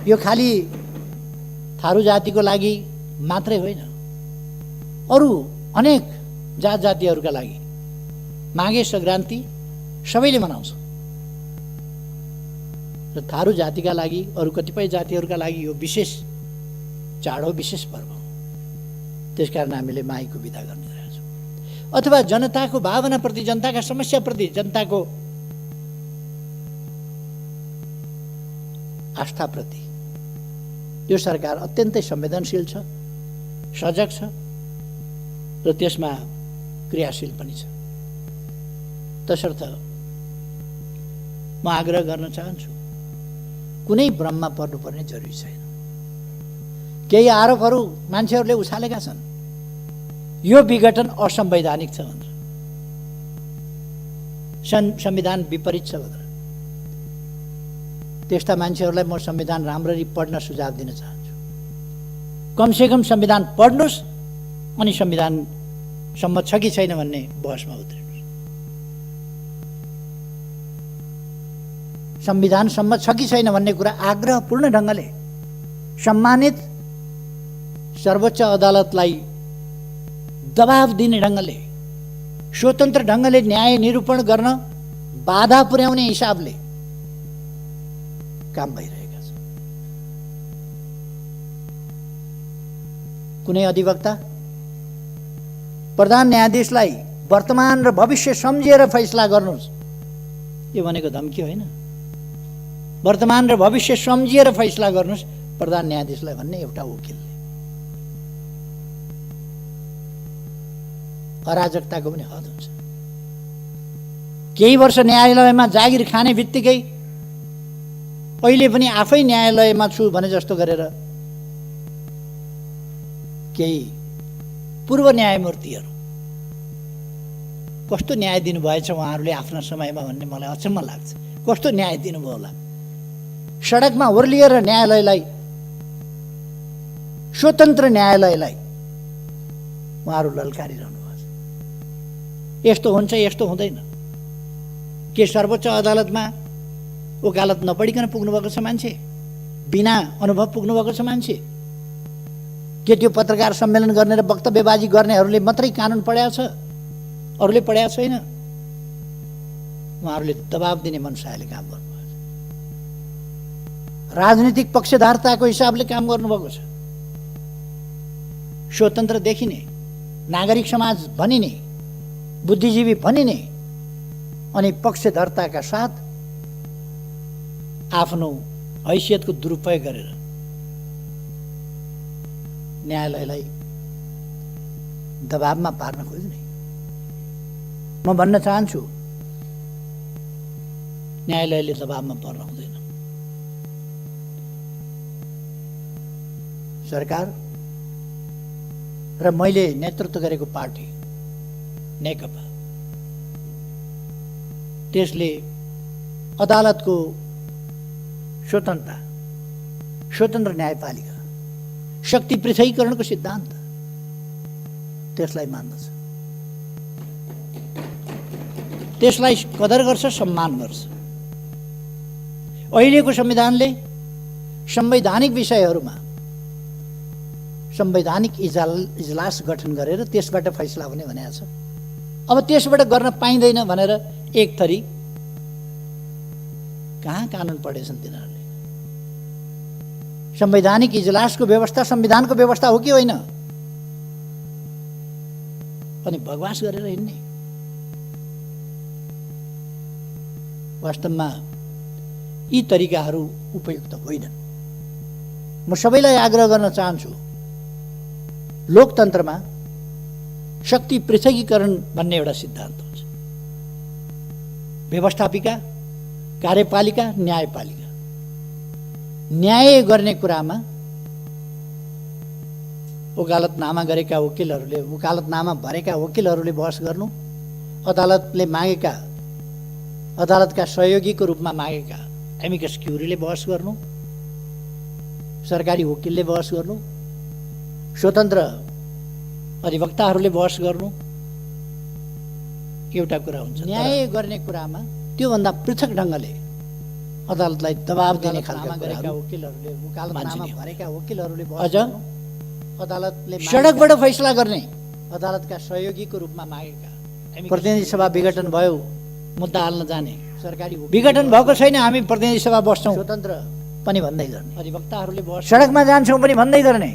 यो खालि थारू जातिको लागि मात्रै होइन, अरू अनेक जात जातिहरूका लागि माघे सङ्क्रान्ति सबैले मनाउँछ र थारू जातिका लागि, अरू कतिपय जातिहरूका लागि यो विशेष चाड हो, विशेष पर्व हो। त्यसकारण हामीले माघीको बिदा गर्न गएका छौँ। अथवा जनताको भावनाप्रति, जनताका समस्याप्रति, जनताको आस्थाप्रति यो सरकार अत्यन्तै संवेदनशील छ, सजग छ र त्यसमा क्रियाशील पनि छ। तसर्थ म आग्रह गर्न चाहन्छु, कुनै भ्रममा पर्नुपर्ने जरुरी छैन। केही आरोपहरू मान्छेहरूले उछालेका छन्, यो विघटन असंवैधानिक छ भनेर, संविधान विपरीत छ भनेर। त्यस्ता मान्छेहरूलाई म संविधान राम्ररी पढ्न सुझाव दिन चाहन्छु। कमसेकम संविधान पढ्नुहोस् अनि संविधान सम्मत छ कि छैन भन्ने बहसमा उत्रिनु। संविधान सम्मत छ कि छैन भन्ने कुरा आग्रहपूर्ण ढङ्गले सम्मानित सर्वोच्च अदालतलाई दबाब दिने ढङ्गले, स्वतन्त्र ढङ्गले न्याय निरूपण गर्न बाधा पुर्याउने हिसाबले काम भइरहेका छ। कुनै अधिवक्ता प्रधान न्यायाधीशलाई वर्तमान र भविष्य सम्झिएर फैसला गर्नुहोस्, यो भनेको धम्की होइन। वर्तमान र भविष्य सम्झिएर फैसला गर्नुहोस् प्रधान न्यायाधीशलाई भन्ने एउटा वकिलले। अराजकताको पनि हद हुन्छ। केही वर्ष न्यायालयमा जागिर खाने बित्तिकै अहिले पनि आफै न्यायालयमा छु भने जस्तो गरेर केही पूर्व न्यायमूर्तिहरू कस्तो न्याय दिनुभएछ उहाँहरूले आफ्ना समयमा भन्ने मलाई अचम्म लाग्छ। कस्तो न्याय दिनुभयो होला। सडकमा ओर्लिएर न्यायालयलाई, स्वतन्त्र न्यायालयलाई उहाँहरू ललकारिरहनु भएको छ। यस्तो हुन्छ, यस्तो हुँदैन। के सर्वोच्च अदालतमा वकालत नपढिकन पुग्नुभएको छ मान्छे? बिना अनुभव पुग्नुभएको छ मान्छे? के त्यो पत्रकार सम्मेलन गर्ने र वक्तव्यबाजी गर्नेहरूले मात्रै कानुन पढाएको छ, अरूले पढाएको छैन? उहाँहरूले दबाब दिने मनसायले काम गर्नुभएको छ। राजनीतिक पक्षधारताको हिसाबले काम गर्नुभएको छ। स्वतन्त्र देखिने, नागरिक समाज भनिने, बुद्धिजीवी भनिने अनि पक्षधर्ताका साथ आफ्नो हैसियतको दुरुपयोग गरेर न्यायालयलाई दबाबमा पार्न खोज्ने। म भन्न चाहन्छु, न्यायालयले दबाबमा पर्न हुँदैन। सरकार र मैले नेतृत्व गरेको पार्टी नेकपा, त्यसले अदालतको स्वतन्त्रता, स्वतन्त्र न्यायपालिका, शक्ति पृथकीकरणको सिद्धान्त त्यसलाई मान्दछ, त्यसलाई कदर गर्छ, सम्मान गर्छ। अहिलेको संविधानले संवैधानिक विषयहरूमा संवैधानिक इजलास गठन गरेर त्यसबाट फैसला हुने भनेको छ। अब त्यसबाट गर्न पाइँदैन भनेर एक थरी कहाँ कानुन पढेछन् तिनीहरूले? संवैधानिक इजलासको व्यवस्था संविधानको व्यवस्था हो कि होइन? अनि बकवास गरेर हिँड्ने। वास्तवमा यी तरिकाहरू उपयुक्त होइनन्। म सबैलाई आग्रह गर्न चाहन्छु, लोकतन्त्रमा शक्ति पृथकीकरण भन्ने एउटा सिद्धान्त हुन्छ। व्यवस्थापिका, कार्यपालिका, न्यायपालिका। न्याय गर्ने कुरामा वकालतनामा गरेका वकिलहरूले, वकालतनामा भरेका वकिलहरूले बहस गर्नु, अदालतले मागेका, अदालतका सहयोगीको रूपमा मागेका एमिकस क्युरीले बहस गर्नु, सरकारी वकिलले बहस गर्नु, स्वतन्त्र अधिवक्ताहरूले बहस गर्नु एउटा कुरा हुन्छ। न्याय गर्ने कुरामा त्योभन्दा पृथक ढङ्गले अदालतलाई दबाब दिने खालका गरेका वकिलहरूले, वकालतनामा भरेका वकिलहरूले अझ अदालतले सडकबाट फैसला गर्ने, अदालतका सहयोगीको रूपमा मागेका, प्रतिनिधि सभा विघटन भयो मुद्दा हाल्न जाने, सरकारी विघटन भएको छैन हामी प्रतिनिधि सभा बस्छौँ स्वतन्त्र पनि भन्दै गर्ने, अधिवक्ताहरूले बहस सडकमा जान्छौँ पनि भन्दै गर्ने,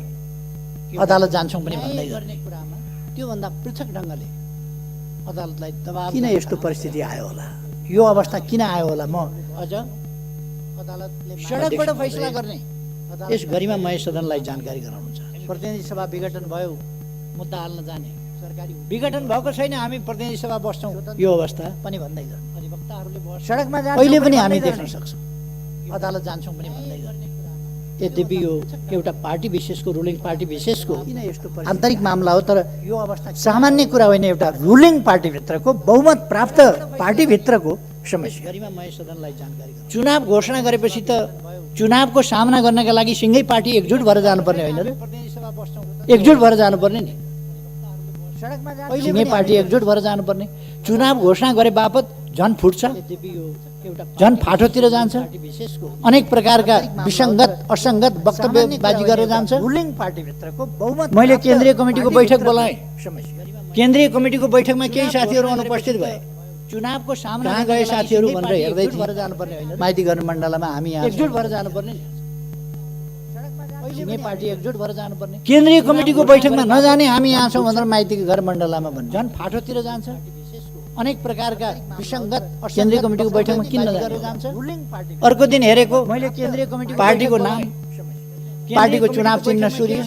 अदालत जान्छौँ पनि भन्दै गर्ने कुरामा त्योभन्दा पृथक ढङ्गले अदालतलाई दबाब। किन यस्तो परिस्थिति आयो होला? यो अवस्था किन आयो होला? म अझ अदालतले सडकबाट फैसला गर्ने, यस गरिमा मय सदनलाई जानकारी गराउनु चाहन्छु। प्रतिनिधि सभा विघटन भयो मुद्दा हाल्न जाने, सरकारी विघटन भएको छैन हामी प्रतिनिधि सभा बस्छौँ यो अवस्था पनि भन्दै गर्ने, अधिवक्ताहरूले बहस सडकमा जान्छौँ अहिले पनि हामी देख्न सक्छौँ, अदालत जान्छौँ पनि भन्दै गर्ने। यद्यपि यो एउटा पार्टी विशेषको, रुलिङ पार्टी विशेषको आन्तरिक मामला हो, तर यो अवस्था सामान्य कुरा होइन। एउटा रुलिङ पार्टीभित्रको, बहुमत प्राप्त पार्टीभित्रको समस्या। गरिमा मय सदनलाई जानकारी गराउनु। चुनाव घोषणा गरेपछि त चुनावको सामना गर्नका लागि सिंगै पार्टी एकजुट भएर जानुपर्ने होइन र? एकजुट भएर जानुपर्ने नि। सिङ्गै पार्टी एकजुट भएर जानुपर्ने। चुनाव घोषणा गरे बापत झन् फुट्छ, झन् फाटोतिर जान्छ, अनेक प्रकारका विसङ्गत असङ्गत वक्तव्यबाजी गरेर जान्छ। रुलिङ पार्टीभित्रको बहुमत मैले केन्द्रीय कमिटीको बैठक बोलाएँ। केन्द्रीय कमिटीको बैठकमा केही साथीहरू अनुपस्थित भए। चुनावको सामना कहाँ गए साथीहरू भनेर हेर्दै थिए। माइती गर्न मण्डलमा हामी यहाँ एकजुट भएर जानुपर्ने, सिङ्गै पार्टी एकजुट भएर जानुपर्ने। केन्द्रीय कमिटीको बैठकमा नजाने हामी यहाँ छौँ भनेर माइतीको घर मण्डलमा भन्ने झन् फाटोतिर जान्छ, अनेक प्रकारका विसङ्गत केन्द्रीय कमिटीको बैठकमा किन जान्छ। अर्को दिन हेरेको मैले केन्द्रीय कमिटी पार्टीको नाम, पार्टीको चुनाव चिन्ह सूर्य,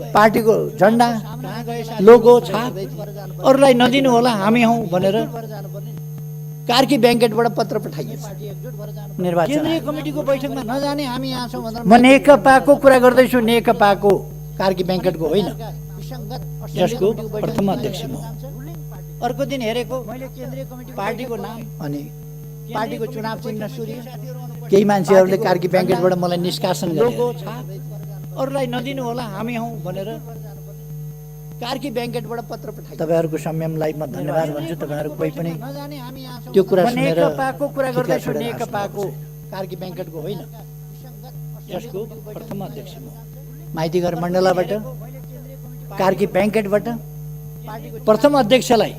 पार्टीको झन्डा, लोगो, छाप अरूलाई नदिनु होला हामी हौँ भनेर कार्की ब्याङ्केटबाट पत्र पठाइएछ। निर्वाचन केन्द्रीय कमिटीको बैठकमा नजाने हामी यहाँ छौँ भनेर म नेकपाको कुरा गर्दैछु, नेकपाको कार्की ब्याङ्केटको होइन, जसको प्रथम अध्यक्ष म। अर्को दिन हेरेको मैले केन्द्रीय कमिटी पार्टीको नाम अनि पार्टीको चुनाव चिन्ह सूर्य, केही मान्छेहरूले कार्की ब्याङ्केटबाट मलाई निष्कासन गरे, अरूलाई नदिनु होला हामी हौँ भनेर कार्की ब्याङ्केटबाट पत्र पठाए। तपाईँहरूको संयमलाई म धन्यवाद भन्छु। तपाईँहरू कोही पनि त्यो कुरा सुनेर नेकपाको कुरा गर्दैछु, नेकपाको कार्की ब्याङ्केटको होइन, जसको प्रथम अध्यक्ष म। माइती घर मण्डलबाट कार्की ब्याङ्केटबाट प्रथम अध्यक्षलाई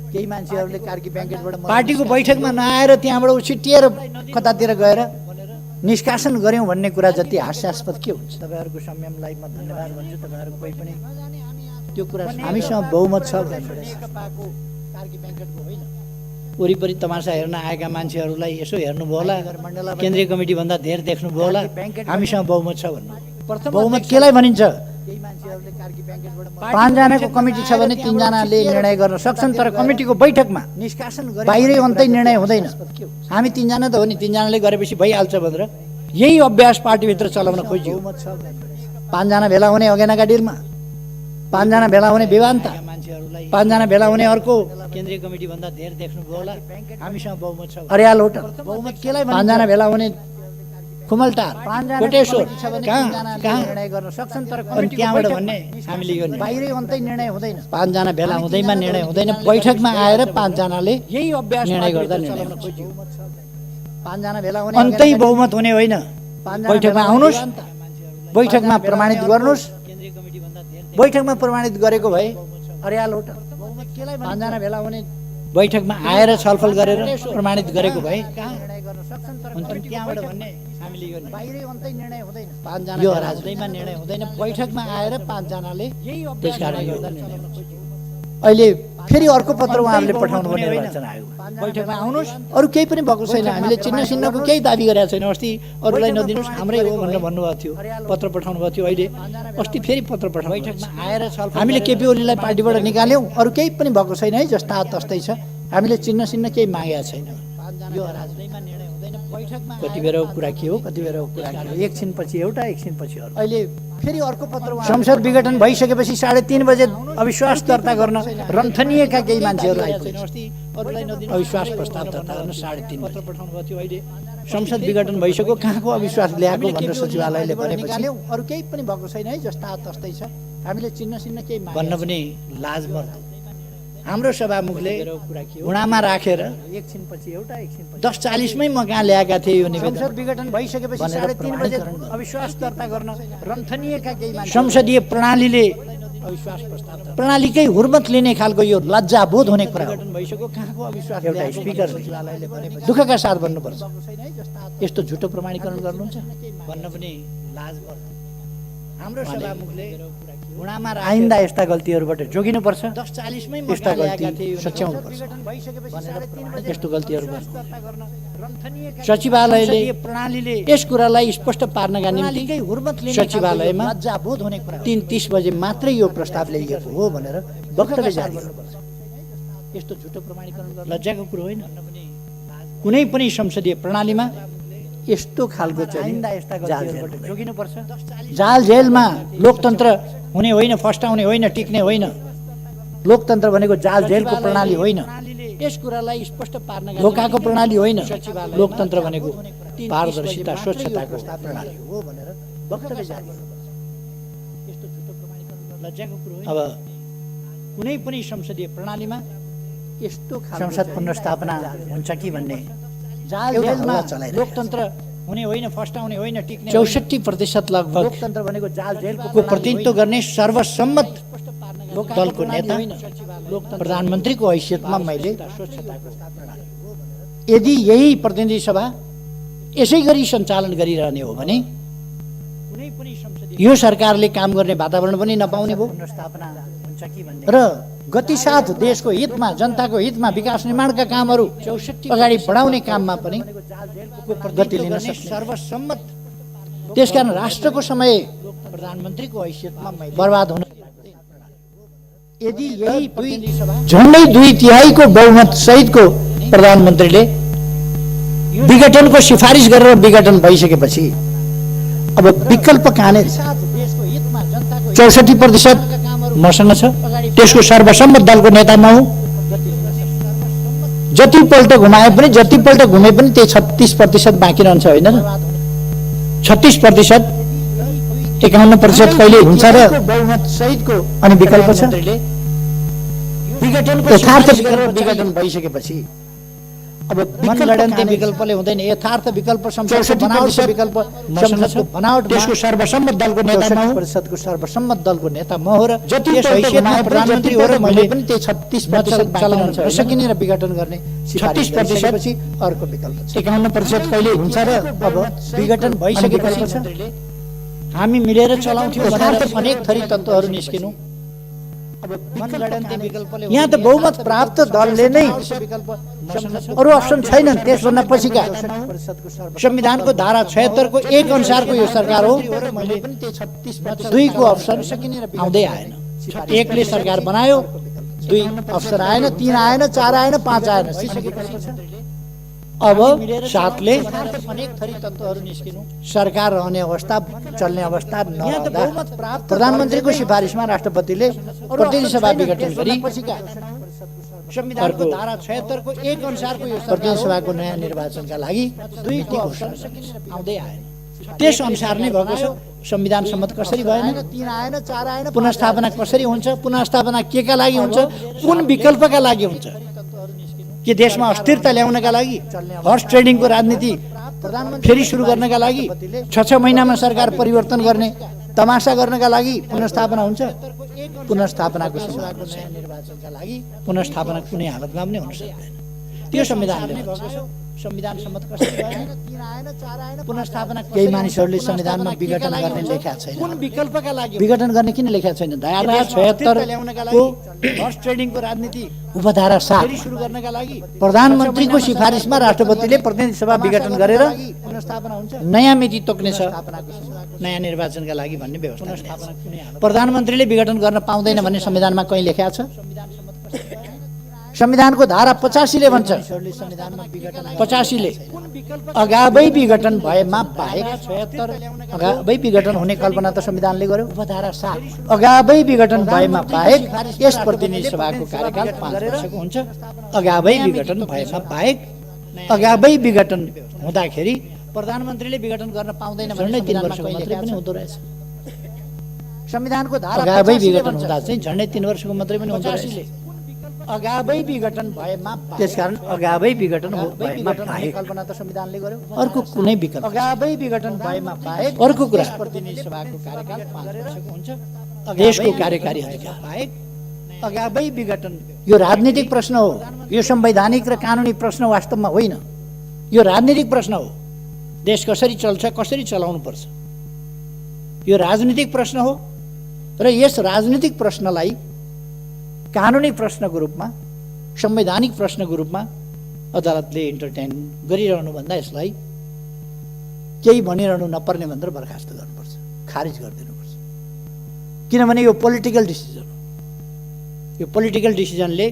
केही मान्छेहरूले कार्की ब्याङ्केटबाट पार्टीको बैठकमा नआएर त्यहाँबाट उछिटिएर कतातिर गएर निष्कासन गर्यौँ भन्ने कुरा जति हास्यास्पद के हुन्छ। तपाईँहरूको संयमलाई म धन्यवाद भन्छु। तपाईँहरू कोही पनि त्यो कुरा हामीसँग बहुमत छ। वरिपरि तमासा हेर्न आएका मान्छेहरूलाई यसो हेर्नुभयो होला, केन्द्रीय कमिटी भन्दा धेर देख्नुभयो होला, हामीसँग बहुमत छ भन्नु। बहुमत केलाई भनिन्छ? 5 जनाको कमिटी छ भने 3 जनाले निर्णय गर्न सक्छन्, तर कमिटीको बैठकमा निष्कासन बाहिरै अन्तै निर्णय हुँदैन। हामी 3 जना त हो नि, 3 जनाले गरेपछि भइहाल्छ भनेर यही अभ्यास पार्टीभित्र चलाउन खोजियो। 5 जना भेला हुने अगेनाका डिलमा, 5 जना भेला हुने विवान्ता, 5 जना भेला हुने अर्को केन्द्रीय कमिटी भन्दा धेर देख्नुभयो होला, हामीसँग बहुमत छ। अर्याल होटल बहुमत केलाई 5 जना भेला हुने खुमलटार, कोटेश्वर कहाँ निर्णय गर्न सक्छन्, तर त्यहाँबाट भन्ने हामीले यो बाहिरै अन्तै निर्णय हुँदैन। 5 जना भेला हुँदैमा निर्णय हुँदैन, बैठकमा आएर 5 जनाले यही अभ्यास निर्णय गर्दा निर्णय हुन्छ। 5 जना भेला हुने अन्तै बहुमत हुने होइन। बैठकमा आउनुहोस्, बैठकमा प्रमाणित गर्नुहोस्। बैठकमा प्रमाणित गरेको भए अर्याल होटल 5 जना भेला हुने बैठकमा आएर छलफल गरेर प्रमाणित गरेको भए त्यहाँबाट भन्ने हामीले यो बाहिरै अन्तै निर्णय हुँदैन। 5 जना यो राजनीतिमा निर्णय हुँदैन, बैठकमा आएर 5 जनाले त्यसकारण यो अहिले फेरि अर्को पत्र उहाँहरूले पठाउनु भयो निर्वाचन आयोग। बैठकमा आउनुहोस्, अरू केही पनि भएको छैन, हामीले चिन्ह चिन्हको केही दाबी गरेका छैन। अस्ति अरूलाई नदिनुहोस् हाम्रै हो भनेर भन्नुभएको थियो, पत्र पठाउनु भएको थियो। अहिले अस्ति फेरि पत्र पठाउनु बैठकमा आएर हामीले केपी ओलीलाई पार्टीबाट निकाल्यौँ, अरू केही पनि भएको छैन है, जस्ता तस्तै छ। हामीले चिन्ह चिन्ह केही मागेका छैन। यो राजनीतिमा निर्णय हुँदैन, बैठकमा कति बेरको कुरा के हो, कति बेरको कुरा के हो, एकछिनपछि एउटा एकछिनपछि अर्को। अहिले फेरि अर्को पत्र संसद विघटन भइसकेपछि 3:30 बजे अविश्वास दर्ता गर्न रन्थनिएका केही मान्छेहरू आइपुगे। अविश्वास प्रस्ताव दर्ता गर्न 3:30 पत्र पठाउनु भएको थियो। अहिले संसद विघटन भइसक्यो, कहाँको अविश्वास ल्याएको भनेर सचिवालयले भनेपछि अरू केही पनि भएको छैन है, जस्ता तस्तै छ। हामीले चिन्ह चिन्ह केही भन्न पनि लाज मर्दो। हाम्रो सभामुखले घुँडामा राखेर एकछिनपछि एउटा एकछिनपछि 10:40मै म कहाँ ल्याएका थिएँ यो निवेदन। संसद विघटन भइसकेपछि 3:30 बजे अविश्वास दर्ता गर्न रन्थनिएका केही मान्छे संसदीय प्रणालीले अविश्वास प्रस्ताव प्रणालीकै हुर्मत लिने खालको यो लज्जाबोध हुने कुरा भइसक्यो। कहाँको अविश्वास एउटा स्पिकरले दुःखका साथ भन्नुपर्छ। यस्तो झुटो प्रमाणीकरण गर्नुहुन्छ भन्न पनि लाज पर्छ। हाम्रो सभामुखले घुँडामा आइन्दा यस्ता गल्तीहरूबाट जोगिनुपर्छ। 10:40मै यस्ता गल्ती सच्याउनुपर्छ। यस्तो गल्तीहरू सचिवालयले प्रणालीले यस कुरालाई स्पष्ट पार्नका निम्ति सचिवालयमा 3:30 बजे मात्रै यो प्रस्ताव ल्याइएको हो भनेर वक्तव्य जारी गर्नुपर्छ। यस्तो झुटो प्रमाणीकरण गर्न लज्जाको कुरो होइन। कुनै पनि संसदीय प्रणालीमा यस्तो खालको चाहिँ जोगिनुपर्छ। जाल जेलमा लोकतन्त्र हुने होइन, फस्टाउने होइन, टिक्ने होइन। लोकतन्त्र भनेको जाल जेलको प्रणाली होइन। यस कुरालाई स्पष्ट पार्न धोकाको प्रणाली होइन। लोकतन्त्र भनेको पारदर्शिता स्वच्छताको प्रणाली हो भनेर वक्तव्य जारी गर्नुपर्छ। यस्तो झुटो प्रमाणीकरण लज्जाको कुरो होइन। अब कुनै पनि संसदीय प्रणालीमा यस्तो संसद पुनर्स्थापना हुन्छ कि भन्ने जाल जेलमा लोकतन्त्र हुने होइन, फस्टाउने होइन, टिक्ने 64% लगभग लोकतन्त्र भनेको जाल जेलको प्रतिनिधित्व गर्ने सर्वसम्मत दलको नेता प्रधानमन्त्रीको हैसियतमा मैले यदि यही प्रतिनिधि सभा यसै गरी सञ्चालन गरिरहने हो भने यो सरकारले काम गर्ने वातावरण पनि नपाउने भयो र गतिसाथ देशको हितमा, जनताको हितमा विकास निर्माणका कामहरू अगाडि बढाउने काममा पनि गति लिन सक्ने सर्वसम्मत। त्यसकारण राष्ट्रको समय प्रधानमन्त्रीको हैसियतमा बर्बाद हुन यदि यही झन्डै 2/3 बहुमत सहितको प्रधानमन्त्रीले विघटनको सिफारिस गरेर विघटन भइसकेपछि अब विकल्प कहाँने? 64% मसँग छ, त्यसको सर्वसम्मत दलको नेता म हुँ। जतिपल्ट घुमाए पनि जतिपल्ट घुमे पनि त्यही 36% बाँकी रहन्छ होइन र? 36%, 51% कहिले हुन्छ र बहुमत सहितको अनि विकल्प छ। यथार्थ विघटन भइसकेपछि अब मनगढन्ती विकल्पले हुँदैन। यथार्थ विकल्प संसदको विकल्प बनावट त्यसको सर्वसम्मत दलको नेता म हुँ। परिषदको सर्वसम्मत दलको नेता म हो र यस हैसियतमा प्रधानमन्त्री हो र मैले पनि त्यही 36% चलाउन सकिने र विघटन गर्ने 36% अर्को विकल्प छ। 51% कहिले हुन्छ र अब विघटन भइसकेपछि हामी मिलेर चलाउँथ्यौँ भनेर अनेक थरी तत्त्वहरू निस्किनु। यहाँ त बहुमत प्राप्त दलले नै अरू अप्सन छैनन्। त्यसभन्दा पछिका संविधानको धारा 76 को 1 अनुसारको यो सरकार हो। 2 को अप्सन आउँदै आएन। 1 ले सरकार बनायो, 2 अप्सन आएन, 3 आएन, 4 आएन, 5 आएन। अब 7 ले अनेक थरी तत्त्वहरू निस्किनु। सरकार रहने अवस्था, चल्ने अवस्था नरहँदा प्रधानमन्त्रीको सिफारिसमा राष्ट्रपतिले प्रतिनिधि सभा विघटन गरी संविधानको धारा 76 को 1 अनुसारको यो प्रतिनिधि सभाको नयाँ निर्वाचनका लागि 2 को अप्सन आउँदै आएन। त्यस अनुसार नै भएको छ। संविधान सम्मत कसरी भएन, 3 आएन, 4 आएन। पुनर्स्थापना कसरी हुन्छ, पुनर्स्थापना केका लागि हुन्छ, कुन विकल्पका लागि हुन्छ? के देशमा अस्थिरता ल्याउनका लागि, हर्स ट्रेडिङको राजनीति फेरि सुरु गर्नका लागि, 6 महिनामा सरकार परिवर्तन गर्ने तमासा गर्नका लागि पुनर्स्थापना हुन्छ? पुनर्स्थापनाको निर्वाचनका लागि पुनर्स्थापना कुनै हालतमा पनि हुन सक्दैन। त्यो संविधानले संविधान सम्मत कसरी भएन, 3 आएन, 4 आएन। पुनर्स्थापना केही मानिसहरूले संविधानमा विघटन गर्ने लेखेका छैन। कुन विकल्पका लागि विघटन गर्ने किन लेखेका छैन? धारा 76 को हर्स ट्रेडिङको राजनीति उपधारा 7 सुरु गर्नका लागि प्रधानमन्त्रीको सिफारिसमा राष्ट्रपतिले प्रतिनिधि सभा विघटन गरेर पुनर्स्थापना हुन्छ, नयाँ मिति तोक्नेछ नयाँ निर्वाचनका लागि भन्ने व्यवस्था। प्रधानमन्त्रीले विघटन गर्न पाउँदैन भन्ने संविधानमा कहीँ लेखेका छ? संविधानको धारा 85 ले भन्छ, 85 ले अगावै विघटन भएमा बाहेक, अगावै विघटन हुने कल्पना त संविधानले गर्यो। उपधारा 7 अगावै विघटन भएमा बाहेक यस प्रतिनिधि सभाको कार्यकाल 5 वर्षको हुन्छ। अगावै विघटन भएमा बाहेक, अगावै विघटन हुँदाखेरि प्रधानमन्त्रीले विघटन गर्न पाउँदैन भन्ने 3 वर्षको मात्रै पनि हुँदो रहेछ। संविधानको धारा अगावै विघटन हुँदा चाहिँ झन्डै 3 वर्षको मात्रै पनि हुँदो रहेछ। अगावै विघटन भएमा, त्यसकारण अगावै विघटन भएमा बाहेक कल्पना त संविधानले गर्यो। अर्को कुनै विकल्प अगावै विघटन भएमा बाहेक अर्को कुरा प्रतिनिधि सभाको कार्यकाल 5 वर्षको हुन्छ। देशको कार्यकारी अधिकार बाहेक अगावै विघटन यो राजनीतिक प्रश्न हो। यो संवैधानिक र कानुनी प्रश्न वास्तवमा होइन। यो राजनीतिक प्रश्न हो। देश कसरी चल्छ, कसरी चलाउनु पर्छ, यो राजनीतिक प्रश्न हो। र यस राजनीतिक प्रश्नलाई कानुनी प्रश्नको रूपमा, संवैधानिक प्रश्नको रूपमा अदालतले इन्टरटेन गरिरहनु भन्दा यसलाई केही भनिरहनु नपर्ने भनेर बर्खास्त गर्नुपर्छ, खारिज गरिदिनुपर्छ। किनभने यो पोलिटिकल डिसिजन हो। यो पोलिटिकल डिसिजनले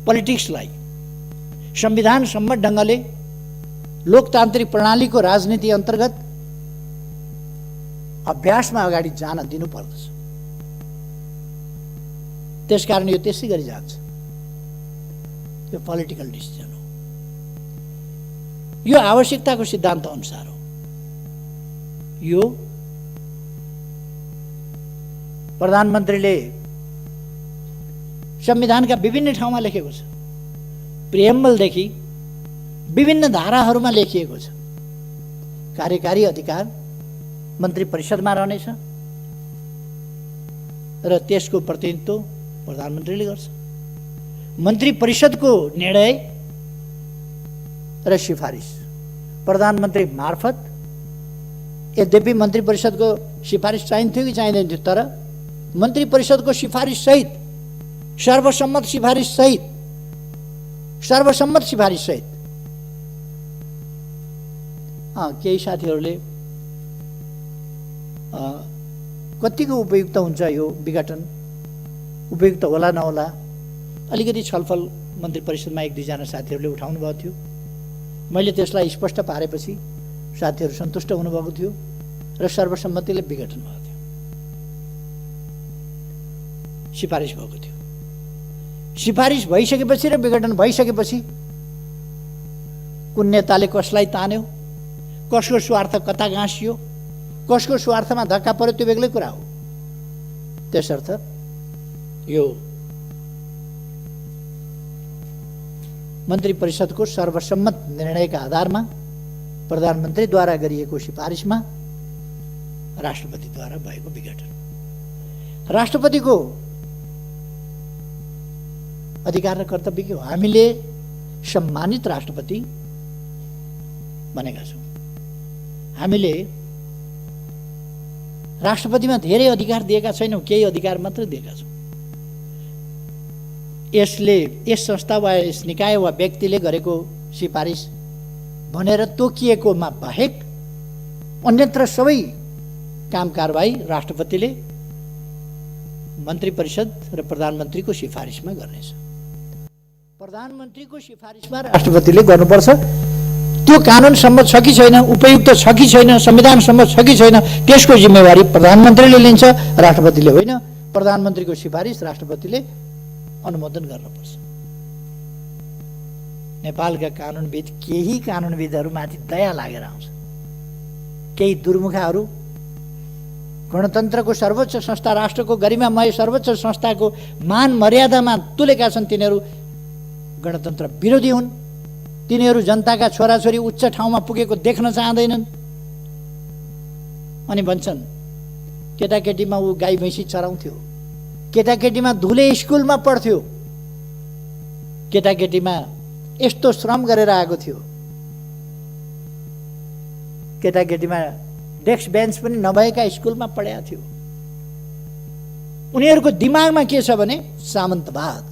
पोलिटिक्सलाई संविधान सम्मत ढङ्गले लोकतान्त्रिक प्रणालीको राजनीति अन्तर्गत अभ्यासमा अगाडि जान दिनुपर्दछ। त्यसकारण यो त्यसै गरी जान्छ। यो पोलिटिकल डिसिजन हो। यो आवश्यकताको सिद्धान्त अनुसार हो। यो प्रधानमन्त्रीले संविधानका विभिन्न ठाउँमा लेखेको छ। प्रिएम्बलदेखि विभिन्न धाराहरूमा लेखिएको छ कार्यकारी अधिकार मन्त्री परिषदमा रहनेछ र त्यसको प्रतिनिधित्व प्रधानमन्त्रीले गर्छ। मन्त्री परिषदको निर्णय र सिफारिस प्रधानमन्त्री मार्फत, यद्यपि मन्त्री परिषदको सिफारिस चाहिन्थ्यो कि चाहिँदैन थियो, तर मन्त्री परिषदको सिफारिस सहित सर्वसम्मत सिफारिस सहित केही साथीहरूले कतिको उपयुक्त हुन्छ यो विघटन, उपयुक्त होला नहोला, अलिकति छलफल मन्त्री परिषदमा एक दुईजना साथीहरूले उठाउनु भएको थियो। मैले त्यसलाई स्पष्ट पारेपछि साथीहरू सन्तुष्ट हुनुभएको थियो र सर्वसम्मतिले विघटन भएको थियो, सिफारिस भएको थियो। सिफारिस भइसकेपछि र विघटन भइसकेपछि कुन नेताले कसलाई तान्यो, कसको स्वार्थ कता गाँसियो, कसको स्वार्थमा धक्का पर्यो, त्यो बेग्लै कुरा हो। त्यसर्थ यो मन्त्री परिषदको सर्वसम्मत निर्णयका आधारमा प्रधानमन्त्रीद्वारा गरिएको सिफारिसमा राष्ट्रपतिद्वारा भएको विघटन, राष्ट्रपतिको अधिकार र कर्तव्य के हो? हामीले सम्मानित राष्ट्रपति बनेका छौँ। हामीले राष्ट्रपतिमा धेरै अधिकार दिएका छैनौँ, केही अधिकार मात्र दिएका छौँ। यस संस्था वा यस निकाय वा व्यक्तिले गरेको सिफारिस भनेर तोकिएकोमा बाहेक अन्यत्र सबै काम कारबाही राष्ट्रपतिले मन्त्री परिषद र प्रधानमन्त्रीको सिफारिसमा गर्नेछ। प्रधानमन्त्रीको सिफारिसमा राष्ट्रपतिले गर्नुपर्छ। त्यो कानुन सम्मत छ कि छैन, उपयुक्त छ कि छैन, संविधान सम्मत छ कि छैन, त्यसको जिम्मेवारी प्रधानमन्त्रीले लिन्छ, राष्ट्रपतिले होइन। प्रधानमन्त्रीको सिफारिस राष्ट्रपतिले अनुमोदन गर्नुपर्छ। नेपालका कानुनविद, केही कानुनविदहरूमाथि दया लागेर आउँछ। केही दुर्मुखाहरू गणतन्त्रको सर्वोच्च संस्था, राष्ट्रको गरिमामय सर्वोच्च संस्थाको मान मर्यादामा तुलेका छन्। तिनीहरू गणतन्त्र विरोधी हुन्। तिनीहरू जनताका छोराछोरी उच्च ठाउँमा पुगेको देख्न चाहँदैनन् अनि भन्छन् केटाकेटीमा ऊ गाई भैँसी चराउँथ्यो, केटाकेटीमा धुले स्कुलमा पढ्थ्यो, केटाकेटीमा यस्तो श्रम गरेर आएको थियो, केटाकेटीमा डेस्क बेन्च पनि नभएका स्कुलमा पढेको थियो। उनीहरूको दिमागमा के छ भने सामन्तवाद।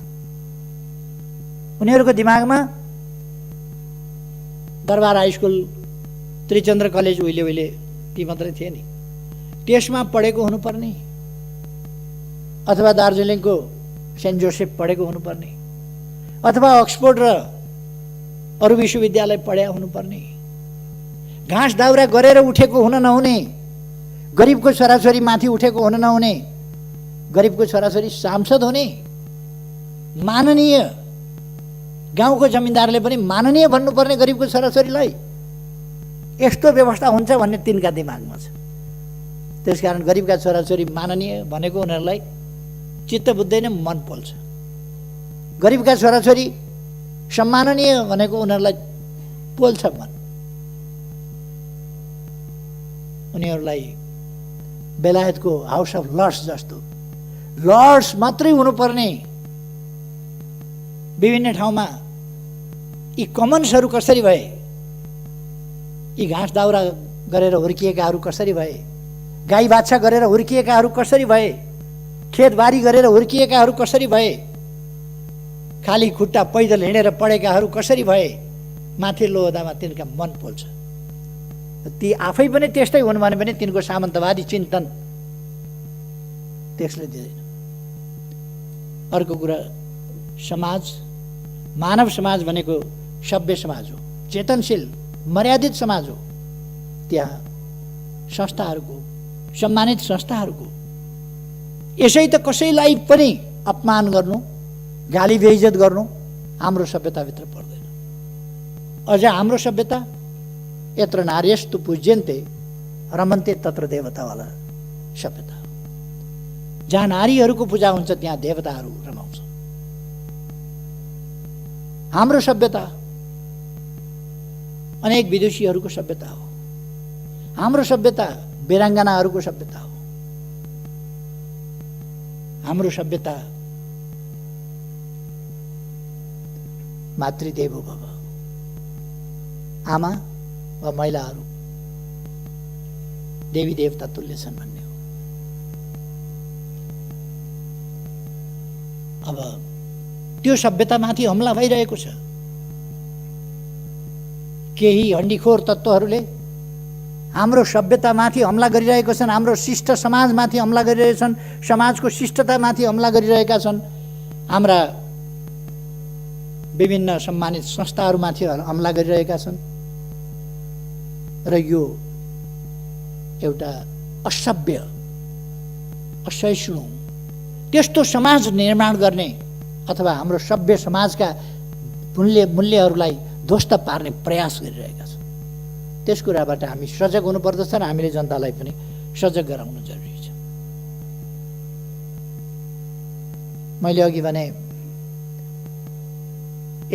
उनीहरूको दिमागमा दरबार हाई स्कुल, त्रिचन्द्र कलेज उहिले ती मात्रै थिए नि, त्यसमा पढेको हुनुपर्ने, अथवा दार्जिलिङको सेन्ट जोसेफ पढेको हुनुपर्ने, अथवा अक्सफोर्ड र अरू विश्वविद्यालय पढेका हुनुपर्ने। घाँस दाउरा गरेर उठेको हुन नहुने, गरिबको छोराछोरी माथि उठेको हुन नहुने, गरिबको छोराछोरी सांसद हुने, माननीय, गाउँको जमिनदारले पनि माननीय भन्नुपर्ने गरिबको छोराछोरीलाई। यस्तो व्यवस्था हुन्छ भन्ने तिनका दिमागमा छ। त्यसकारण गरिबका छोराछोरी माननीय भनेको उनीहरूलाई चित्त बुझ्दैन, मन पोल्छ। गरिबका छोराछोरी सम्माननीय भनेको उनीहरूलाई पोल्छ मन। उनीहरूलाई बेलायतको हाउस अफ लर्ड्स जस्तो लर्ड्स मात्रै हुनुपर्ने विभिन्न ठाउँमा यी कमन्सहरू कसरी भए, यी घाँस दाउरा गरेर हुर्किएकाहरू कसरी भए, गाई बाछा गरेर हुर्किएकाहरू कसरी भए, खेतबारी गरेर हुर्किएकाहरू कसरी भए, खाली खुट्टा पैदल हिँडेर पढेकाहरू कसरी भए, माथिल्लो ओहदामा तिनका मन पोल्छ। ती आफै पनि त्यस्तै हुन् भने पनि तिनको सामन्तवादी चिन्तन त्यसले दिँदैन। अर्को कुरा, समाज, मानव समाज भनेको सभ्य समाज हो, चेतनशील मर्यादित समाज हो। त्यहाँ संस्थाहरूको, सम्मानित संस्थाहरूको, यसै त कसैलाई पनि अपमान गर्नु, गाली बेइज्जत गर्नु हाम्रो सभ्यताभित्र पर्दैन। अझ हाम्रो सभ्यता यत्र नार्यस्तु पूज्यन्ते रमन्ते तत्र देवतावाला सभ्यता हो। जहाँ नारीहरूको पूजा हुन्छ त्यहाँ देवताहरू रमाउँछ। हाम्रो सभ्यता अनेक विदेशीहरूको सभ्यता हो। हाम्रो सभ्यता वीराङ्गनाहरूको सभ्यता हो। हाम्रो सभ्यता मातृदेवो भव, आमा वा महिलाहरू देवी देवता तुल्य छन् भन्ने हो। अब त्यो सभ्यतामाथि हमला भइरहेको छ। केही हण्डीखोर तत्त्वहरूले हाम्रो सभ्यतामाथि हमला गरिरहेका छन्, हाम्रो शिष्ट समाजमाथि हमला गरिरहेछन्, समाजको शिष्टतामाथि हमला गरिरहेका छन्, हाम्रा विभिन्न सम्मानित संस्थाहरूमाथि हमला गरिरहेका छन्। र यो एउटा असभ्य, असहिष्णु, त्यस्तो समाज निर्माण गर्ने अथवा हाम्रो सभ्य समाजका मूल्यहरूलाई ध्वस्त पार्ने प्रयास गरिरहेका छन्। त्यस कुराबाट हामी सजग हुनुपर्दछ र हामीले जनतालाई पनि सजग गराउनु जरुरी छ। मैले अघि भने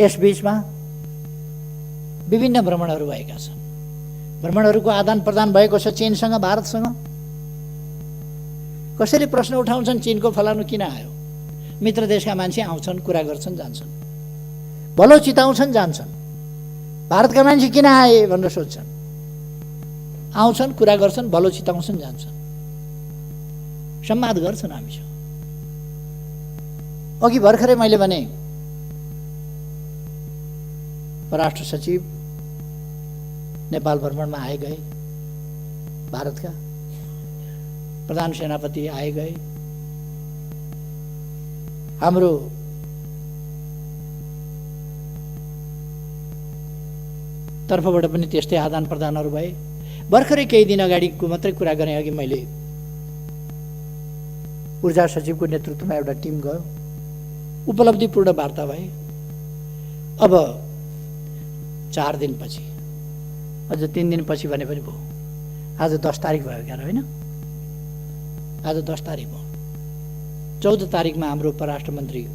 यस बीचमा विभिन्न भ्रमणहरू भएका छन्। भ्रमणहरूको आदान प्रदान भएको छ चीनसँग, भारतसँग। कसैले प्रश्न उठाउँछन् चीनको फलानु किन आयो? मित्र देशका मान्छे आउँछन्, कुरा गर्छन्, जान्छन्, भलो चिताउँछन्, जान्छन्। भारतका मान्छे किन आए भनेर सोध्छन्, आउँछन्, कुरा गर्छन्, भलो चिताउँछन्, जान्छन्, संवाद गर्छन् हामीसँग। अघि भर्खरै मैले भने परराष्ट्र सचिव नेपाल भ्रमणमा आए गए, भारतका प्रधान सेनापति आए गए, हाम्रो तर्फबाट पनि त्यस्तै आदान प्रदानहरू भए। भर्खरै केही दिन अगाडिको मात्रै कुरा गरेँ। अघि मैले ऊर्जा सचिवको नेतृत्वमा एउटा टिम गयो, उपलब्धिपूर्ण वार्ता भए। अब 4 दिनपछि, अझ 3 दिनपछि भने पनि भयो। आज 10 तारिक भयो क्या होइन? आज 10 तारिक भयो। 14 तारिकमा हाम्रो परराष्ट्र मन्त्री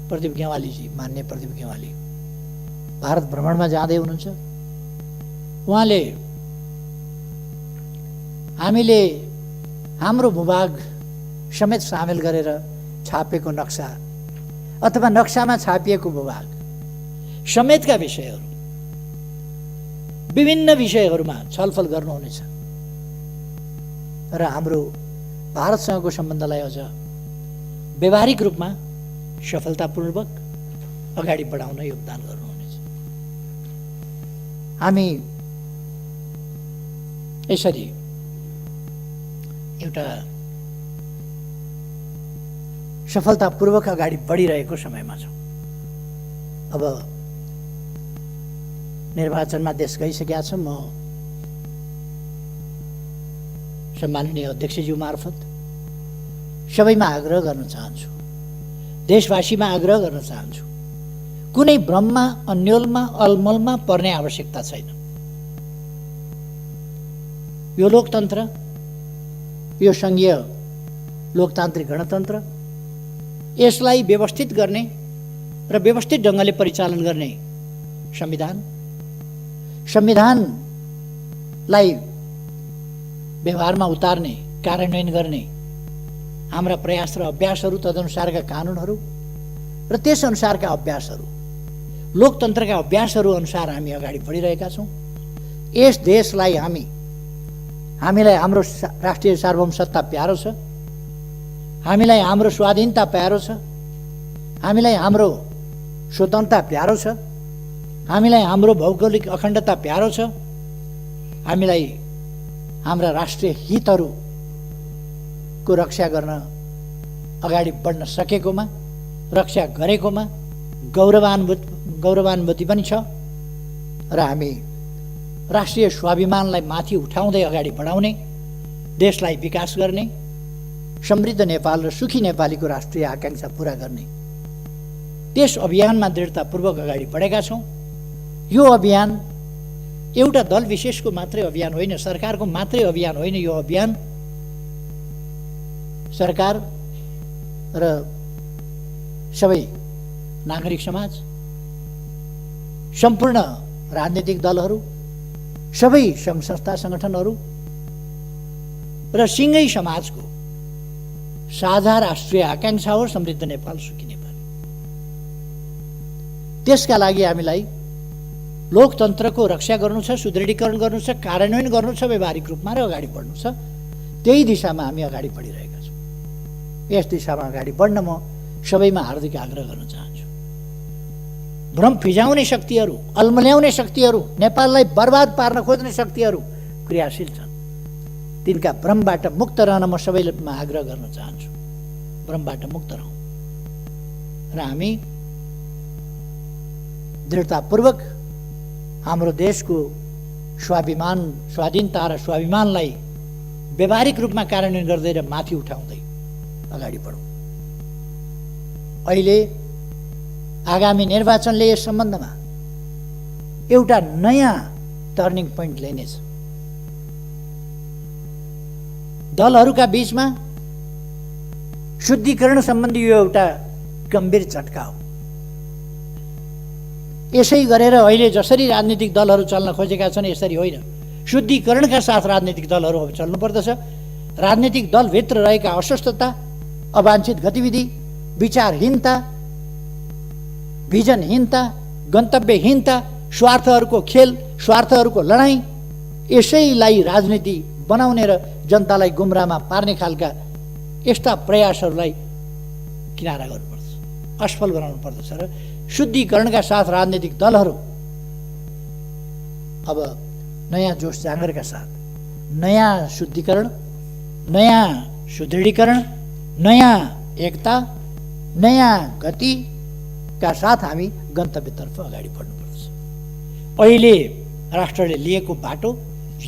प्रदीप गेवालीजी, मान्य प्रदीप गेवाली भारत भ्रमणमा जाँदै हुनुहुन्छ। उहाँले हामीले हाम्रो भूभाग समेत सामेल गरेर छापेको नक्सा अथवा नक्सामा छापिएको भूभाग समेतका विषयहरू, विभिन्न विषयहरूमा छलफल गर्नुहुनेछ र हाम्रो भारतसँगको सम्बन्धलाई अझ व्यवहारिक रूपमा सफलतापूर्वक अगाडि बढाउन योगदान गर्नुहुनेछ। हामी यसरी एउटा सफलतापूर्वक अगाडि बढिरहेको समयमा छौँ। अब निर्वाचनमा देश गइसकेका छ। म सम्माननीय अध्यक्षज्यू मार्फत सबैमा आग्रह गर्न चाहन्छु, देशवासीमा आग्रह गर्न चाहन्छु, कुनै भ्रममा, अन्योलमा, अलमलमा पर्ने आवश्यकता छैन। यो लोकतन्त्र, यो सङ्घीय लोकतान्त्रिक गणतन्त्र, यसलाई व्यवस्थित गर्ने र व्यवस्थित ढङ्गले परिचालन गर्ने संविधानलाई व्यवहारमा उतार्ने, कार्यान्वयन गर्ने हाम्रा प्रयास र अभ्यासहरू, तदनुसारका कानुनहरू र त्यस अनुसारका अभ्यासहरू, लोकतन्त्रका अभ्यासहरू अनुसार हामी अगाडि बढिरहेका छौँ। यस देशलाई हामीलाई हाम्रो राष्ट्रिय सार्वभौमसत्ता प्यारो छ, हामीलाई हाम्रो स्वाधीनता प्यारो छ, हामीलाई हाम्रो स्वतन्त्रता प्यारो छ, हामीलाई हाम्रो भौगोलिक अखण्डता प्यारो छ, हामीलाई हाम्रा राष्ट्रिय हितहरूको रक्षा गर्न अगाडि बढ्न सकेकोमा, रक्षा गरेकोमा गौरवान्वित पनि छ र हामी राष्ट्रिय स्वाभिमानलाई माथि उठाउँदै अगाडि बढाउने, देशलाई विकास गर्ने, समृद्ध नेपाल र सुखी नेपालीको राष्ट्रिय आकांक्षा पूरा गर्ने त्यस अभियानमा दृढतापूर्वक अगाडि बढेका छौँ। यो अभियान एउटा दल विशेषको मात्रै अभियान होइन, सरकारको मात्रै अभियान होइन। यो अभियान सरकार र सबै नागरिक समाज, सम्पूर्ण राजनीतिक दलहरू, सबै सङ्घ संस्था सङ्गठनहरू र सिङ्गै समाजको साझा राष्ट्रिय आकाङ्क्षा हो समृद्ध नेपाल, सुखी नेपाल। त्यसका लागि हामीलाई लोकतन्त्रको रक्षा गर्नु छ, सुदृढीकरण गर्नु छ, कार्यान्वयन गर्नु छ व्यावहारिक रूपमा र अगाडि बढ्नु छ। त्यही दिशामा हामी अगाडि बढिरहेका छौँ। यस दिशामा अगाडि बढ्न म सबैमा हार्दिक आग्रह गर्न चाहन्छु। भ्रम फिजाउने शक्तिहरू, अल्मल्याउने शक्तिहरू, नेपाललाई बर्बाद पार्न खोज्ने शक्तिहरू क्रियाशील छन्। तिनका भ्रमबाट मुक्त रहन म सबैमा आग्रह गर्न चाहन्छु। भ्रमबाट मुक्त रहौँ र हामी दृढतापूर्वक हाम्रो देशको स्वाभिमान, स्वाधीनता र स्वाभिमानलाई व्यावहारिक रूपमा कार्यान्वयन गर्दै र माथि उठाउँदै अगाडि बढौँ। अहिले आगामी निर्वाचनले यस सम्बन्धमा एउटा नयाँ टर्निङ पोइन्ट ल्याइनेछ। दलहरूका बीचमा शुद्धिकरण सम्बन्धी यो एउटा गम्भीर झट्का हो। यसै गरेर अहिले जसरी राजनीतिक दलहरू चल्न खोजेका छन् यसरी होइन, शुद्धिकरणका साथ राजनीतिक दलहरू अब चल्नुपर्दछ। राजनीतिक दलभित्र रहेका अस्वस्थता, अवाञ्छित गतिविधि, विचारहीनता, भिजनहीनता, गन्तव्यहीनता, स्वार्थहरूको खेल, स्वार्थहरूको लडाईँ, यसैलाई राजनीति बनाउने र जनतालाई गुमराहमा पार्ने खालका यस्ता प्रयासहरूलाई किनारा गर्नुपर्छ, असफल बनाउनु पर्दछ र शुद्धिकरणका साथ राजनीतिक दलहरू अब नयाँ जोस जाँगरका साथ नयाँ शुद्धिकरण, नयाँ सुदृढीकरण, नयाँ एकता, नयाँ गतिका साथ हामी गन्तव्यतर्फ अगाडि बढ्नुपर्छ। अहिले राष्ट्रले लिएको बाटो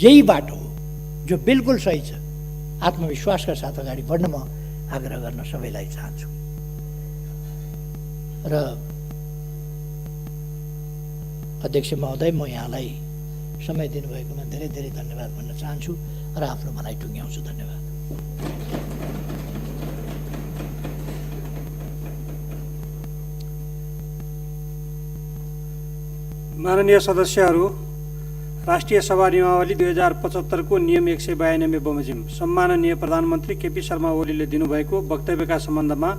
यही बाटो हो जो बिल्कुल सही छ। आत्मविश्वासका साथ अगाडि बढ्न म आग्रह गर्न सबैलाई चाहन्छु। र अध्यक्ष महोदय, म यहाँलाई समय दिनुभएकोमा धेरै धेरै धन्यवाद भन्न चाहन्छु र आफ्नो भनाइ टुङ्ग्याउँछु। धन्यवाद। माननीय सदस्यहरू, राष्ट्रिय सभा नियमावली 2075 को नियम 192 बमोजिम सम्माननीय प्रधानमन्त्री केपी शर्मा ओलीले दिनुभएको वक्तव्यका सम्बन्धमा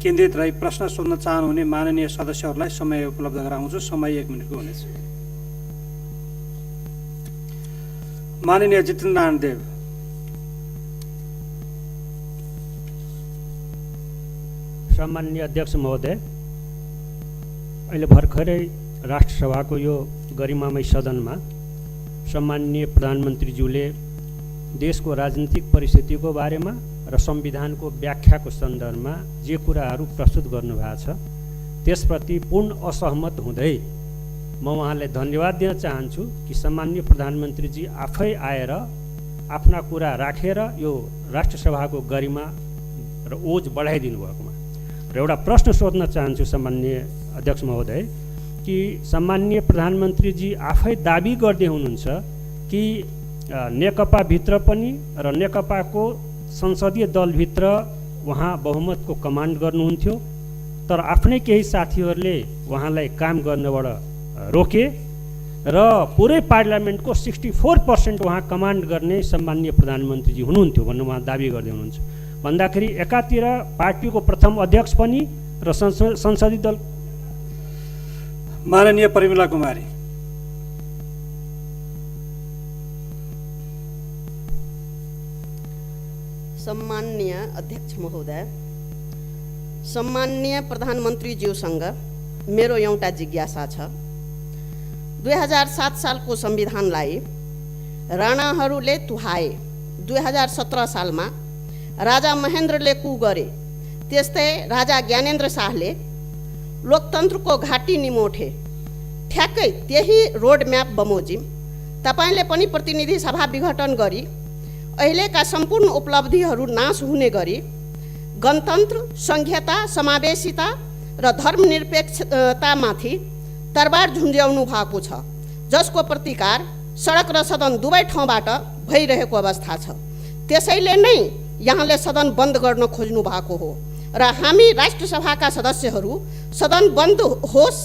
केन्द्रित रही प्रश्न सोध्न चाहनुहुने माननीय सदस्यहरूलाई समय उपलब्ध गराउँछु। समय 1 मिनटको हुनेछ। माननीय जितेन्द्र नारायण देव। सम्माननीय अध्यक्ष महोदय, अहिले भर्खरै राष्ट्रसभाको यो गरिमामय सदनमा सम्माननीय प्रधानमन्त्रीज्यूले देशको राजनीतिक परिस्थितिको बारेमा र संविधानको व्याख्याको सन्दर्भमा जे कुराहरू प्रस्तुत गर्नुभएको छ त्यसप्रति पूर्ण असहमत हुँदै म उहाँलाई धन्यवाद दिन चाहन्छु कि सम्माननीय प्रधानमन्त्रीजी आफै आएर आफ्ना कुरा राखेर यो राष्ट्रसभाको गरिमा र ओज बढाइदिनु भएकोमा र एउटा प्रश्न सोध्न चाहन्छु सम्माननीय अध्यक्ष महोदय कि सम्माननीय प्रधानमन्त्रीजी आफै दाबी गर्दै हुनुहुन्छ कि नेकपाभित्र पनि र नेकपाको संसदीय दलभित्र उहाँ बहुमतको कमान्ड गर्नुहुन्थ्यो, तर आफ्नै केही साथीहरूले उहाँलाई काम गर्नबाट रोके र पुरै पार्लियामेन्टको 64% उहाँ कमान्ड गर्ने सम्माननीय प्रधानमन्त्रीजी हुनुहुन्थ्यो भन्ने उहाँ दाबी गर्दै हुनुहुन्छ। भन्दाखेरि एकातिर पार्टीको प्रथम अध्यक्ष पनि र संसदीय दल। माननीय परिमला कुमारी। सम्माननीय अध्यक्ष महोदय, सम्माननीय प्रधानमन्त्रीज्यूसँग मेरो एउटा जिज्ञासा छ। 2007 सालको संविधानलाई राणाहरूले तुहाए। 2017 सालमा राजा महेन्द्रले कु गरे, त्यस्तै राजा ज्ञानेन्द्र शाहले लोकतन्त्रको घाँटी निमोठे। ठ्याक्कै त्यही रोड म्याप बमोजिम तपाईले पनि प्रतिनिधि सभा विघटन गरी अहिलेका सम्पूर्ण उपलब्धिहरू नाश हुने गरी गणतन्त्र, संघीयता, समावेशिता र धर्मनिरपेक्षतामाथि तरबार झुन्ड्याउनु भएको छ, जसको प्रतिकार सडक र सदन दुवै ठाउँबाट भइरहेको अवस्था छ। त्यसैले नै यहाँले सदन बन्द गर्न खोज्नु भएको हो। र हामी राष्ट्रसभाका सदस्यहरू सदन बन्द होस्